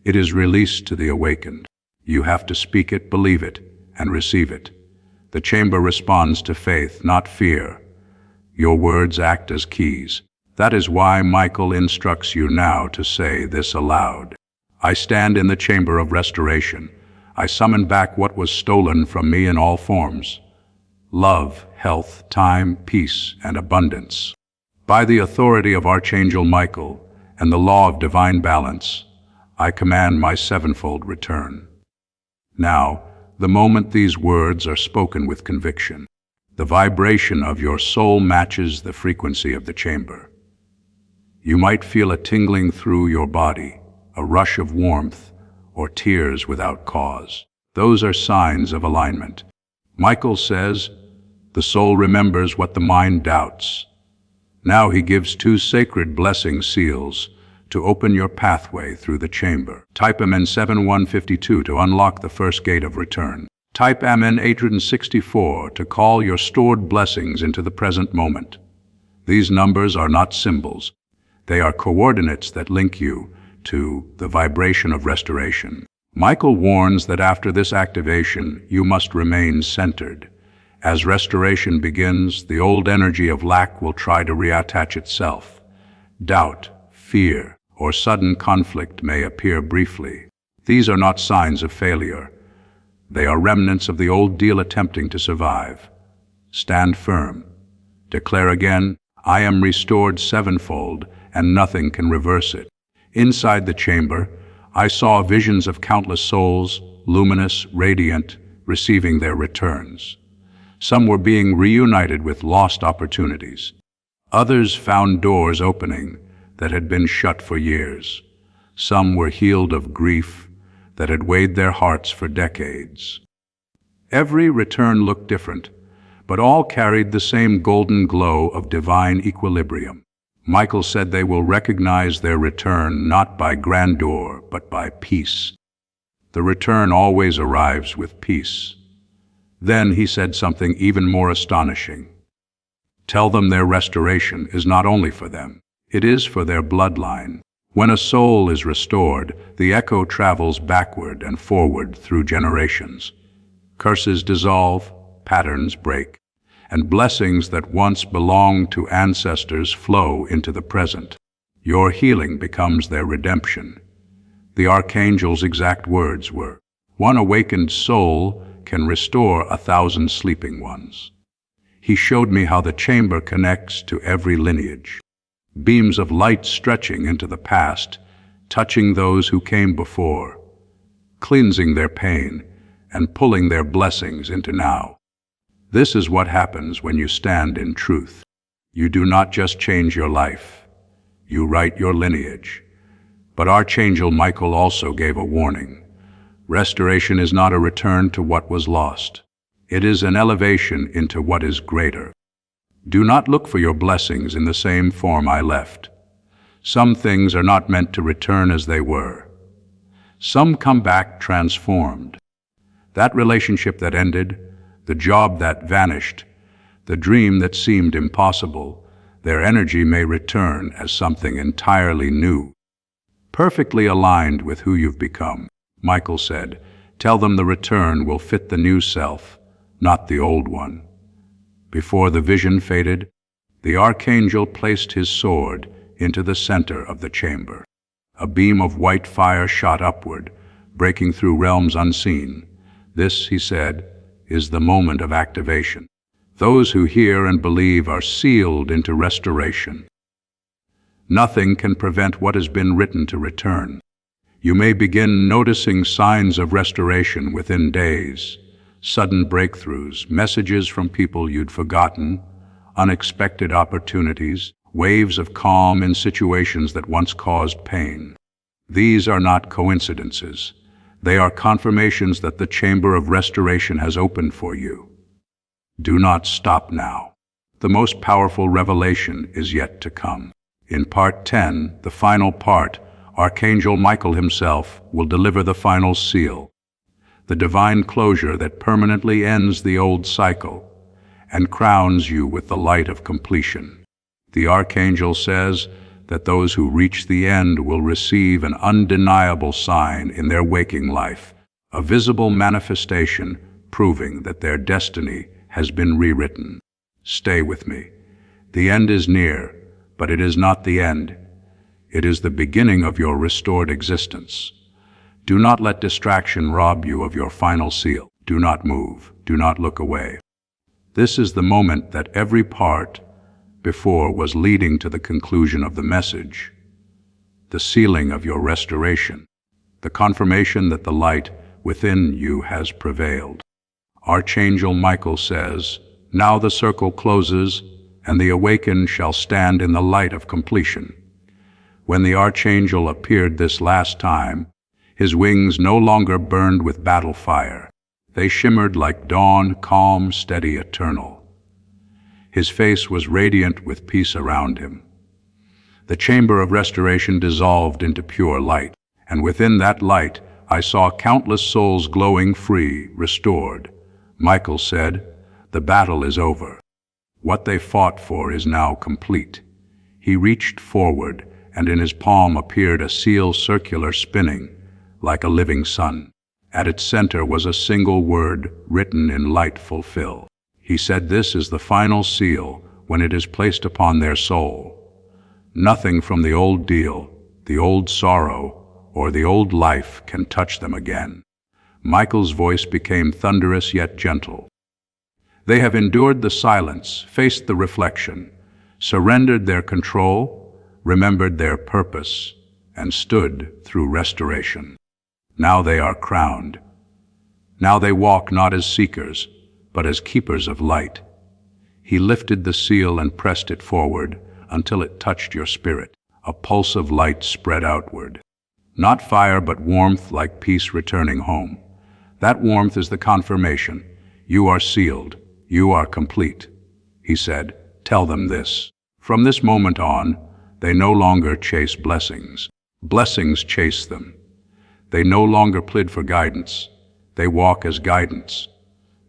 It is released to the awakened. You have to speak it, believe it, and receive it. The chamber responds to faith, not fear. Your words act as keys. That is why Michael instructs you now to say this aloud. I stand in the chamber of restoration. I summon back what was stolen from me in all forms: love, health, time, peace, and abundance. By the authority of Archangel Michael and the law of divine balance, I command my sevenfold return. Now, the moment these words are spoken with conviction, the vibration of your soul matches the frequency of the chamber. You might feel a tingling through your body, a rush of warmth, or tears without cause. Those are signs of alignment. Michael says, the soul remembers what the mind doubts. Now he gives 2 sacred blessing seals to open your pathway through the chamber. Type Amen 7152 to unlock the first gate of return. Type Amen 864 to call your stored blessings into the present moment. These numbers are not symbols. They are coordinates that link you to the vibration of restoration. Michael warns that after this activation, you must remain centered. As restoration begins, the old energy of lack will try to reattach itself. Doubt, fear, or sudden conflict may appear briefly. These are not signs of failure. They are remnants of the old deal attempting to survive. Stand firm. Declare again, I am restored sevenfold, and nothing can reverse it. Inside the chamber, I saw visions of countless souls, luminous, radiant, receiving their returns. Some were being reunited with lost opportunities. Others found doors opening that had been shut for years. Some were healed of grief that had weighed their hearts for decades. Every return looked different, but all carried the same golden glow of divine equilibrium. Michael said they will recognize their return not by grandeur, but by peace. The return always arrives with peace. Then he said something even more astonishing. Tell them their restoration is not only for them, it is for their bloodline. When a soul is restored, the echo travels backward and forward through generations. Curses dissolve, patterns break, and blessings that once belonged to ancestors flow into the present. Your healing becomes their redemption. The Archangel's exact words were, "One awakened soul can restore 1,000 sleeping ones." He showed me how the chamber connects to every lineage. Beams of light stretching into the past, touching those who came before, cleansing their pain and pulling their blessings into now. This is what happens when you stand in truth. You do not just change your life, you write your lineage. But Archangel Michael also gave a warning. Restoration is not a return to what was lost. It is an elevation into what is greater. Do not look for your blessings in the same form I left. Some things are not meant to return as they were. Some come back transformed. That relationship that ended, the job that vanished, the dream that seemed impossible, their energy may return as something entirely new, perfectly aligned with who you've become. Michael said, tell them the return will fit the new self, not the old one. Before the vision faded, the Archangel placed his sword into the center of the chamber. A beam of white fire shot upward, breaking through realms unseen. This, he said, is the moment of activation. Those who hear and believe are sealed into restoration. Nothing can prevent what has been written to return. You may begin noticing signs of restoration within days. Sudden breakthroughs, messages from people you'd forgotten, unexpected opportunities, waves of calm in situations that once caused pain. These are not coincidences. They are confirmations that the chamber of restoration has opened for you. Do not stop now. The most powerful revelation is yet to come. In part 10, the final part, Archangel Michael himself will deliver the final seal, the divine closure that permanently ends the old cycle and crowns you with the light of completion. The Archangel says that those who reach the end will receive an undeniable sign in their waking life, a visible manifestation proving that their destiny has been rewritten. Stay with me. The end is near, but it is not the end. It is the beginning of your restored existence. Do not let distraction rob you of your final seal. Do not move. Do not look away. This is the moment that every part before was leading to the conclusion of the message, the sealing of your restoration, the confirmation that the light within you has prevailed. Archangel Michael says, now the circle closes, and the awakened shall stand in the light of completion. When the Archangel appeared this last time, his wings no longer burned with battle fire. They shimmered like dawn, calm, steady, eternal. His face was radiant with peace around him. The chamber of restoration dissolved into pure light, and within that light I saw countless souls glowing free, restored. Michael said, the battle is over. What they fought for is now complete. He reached forward, and in his palm appeared a seal circular spinning, like a living sun. At its center was a single word written in light fulfill. He said this is the final seal when it is placed upon their soul. Nothing from the old deal, the old sorrow, or the old life can touch them again. Michael's voice became thunderous yet gentle. They have endured the silence, faced the reflection, surrendered their control, remembered their purpose, and stood through restoration. Now they are crowned. Now they walk not as seekers, but as keepers of light. He lifted the seal and pressed it forward, until it touched your spirit. A pulse of light spread outward. Not fire, but warmth, like peace returning home. That warmth is the confirmation. You are sealed. You are complete. He said, "Tell them this." From this moment on, they no longer chase blessings. Blessings chase them. They no longer plead for guidance. They walk as guidance.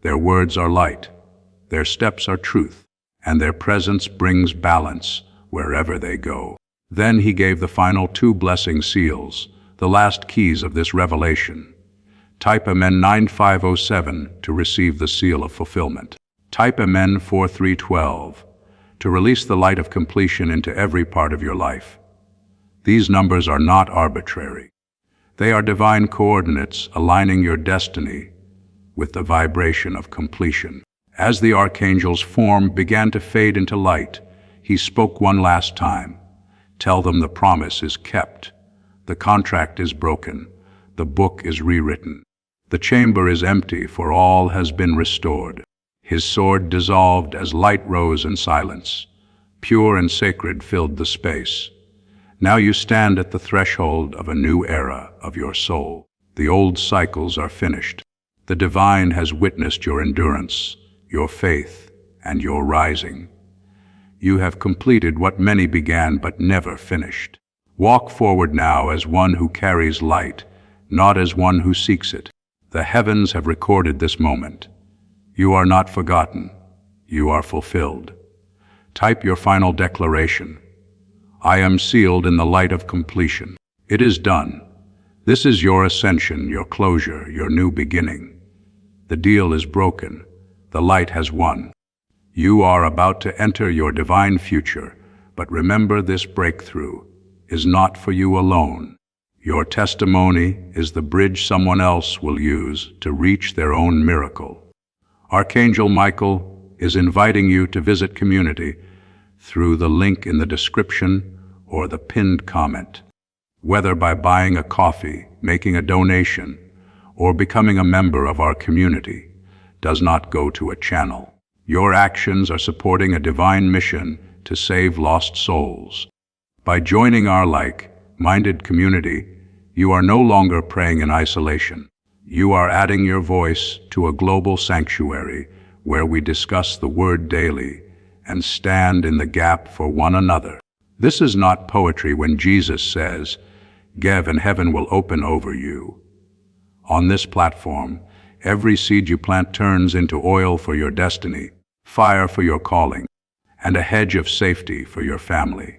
Their words are light. Their steps are truth. And their presence brings balance wherever they go. Then he gave the final 2 blessing seals, the last keys of this revelation. Type Amen 9507 to receive the seal of fulfillment. Type Amen 4312 to release the light of completion into every part of your life. These numbers are not arbitrary. They are divine coordinates aligning your destiny with the vibration of completion. As the Archangel's form began to fade into light, he spoke one last time. Tell them the promise is kept. The contract is broken. The book is rewritten. The chamber is empty, for all has been restored. His sword dissolved as light rose in silence. Pure and sacred filled the space. Now you stand at the threshold of a new era of your soul. The old cycles are finished. The divine has witnessed your endurance, your faith, and your rising. You have completed what many began but never finished. Walk forward now as one who carries light, not as one who seeks it. The heavens have recorded this moment. You are not forgotten. You are fulfilled. Type your final declaration. I am sealed in the light of completion. It is done. This is your ascension, your closure, your new beginning. The deal is broken. The light has won. You are about to enter your divine future, but remember, this breakthrough is not for you alone. Your testimony is the bridge someone else will use to reach their own miracle. Archangel Michael is inviting you to visit community through the link in the description or the pinned comment. Whether by buying a coffee, making a donation, or becoming a member of our community, does not go to a channel. Your actions are supporting a divine mission to save lost souls. By joining our like-minded community, you are no longer praying in isolation. You are adding your voice to a global sanctuary where we discuss the Word daily and stand in the gap for one another. This is not poetry when Jesus says, "Give and heaven will open over you." On this platform, every seed you plant turns into oil for your destiny, fire for your calling, and a hedge of safety for your family.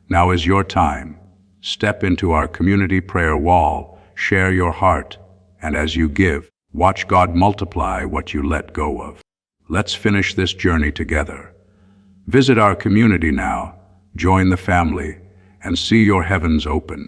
Now is your time. Step into our community prayer wall, share your heart, and as you give, watch God multiply what you let go of. Let's finish this journey together. Visit our community now, join the family, and see your heavens open.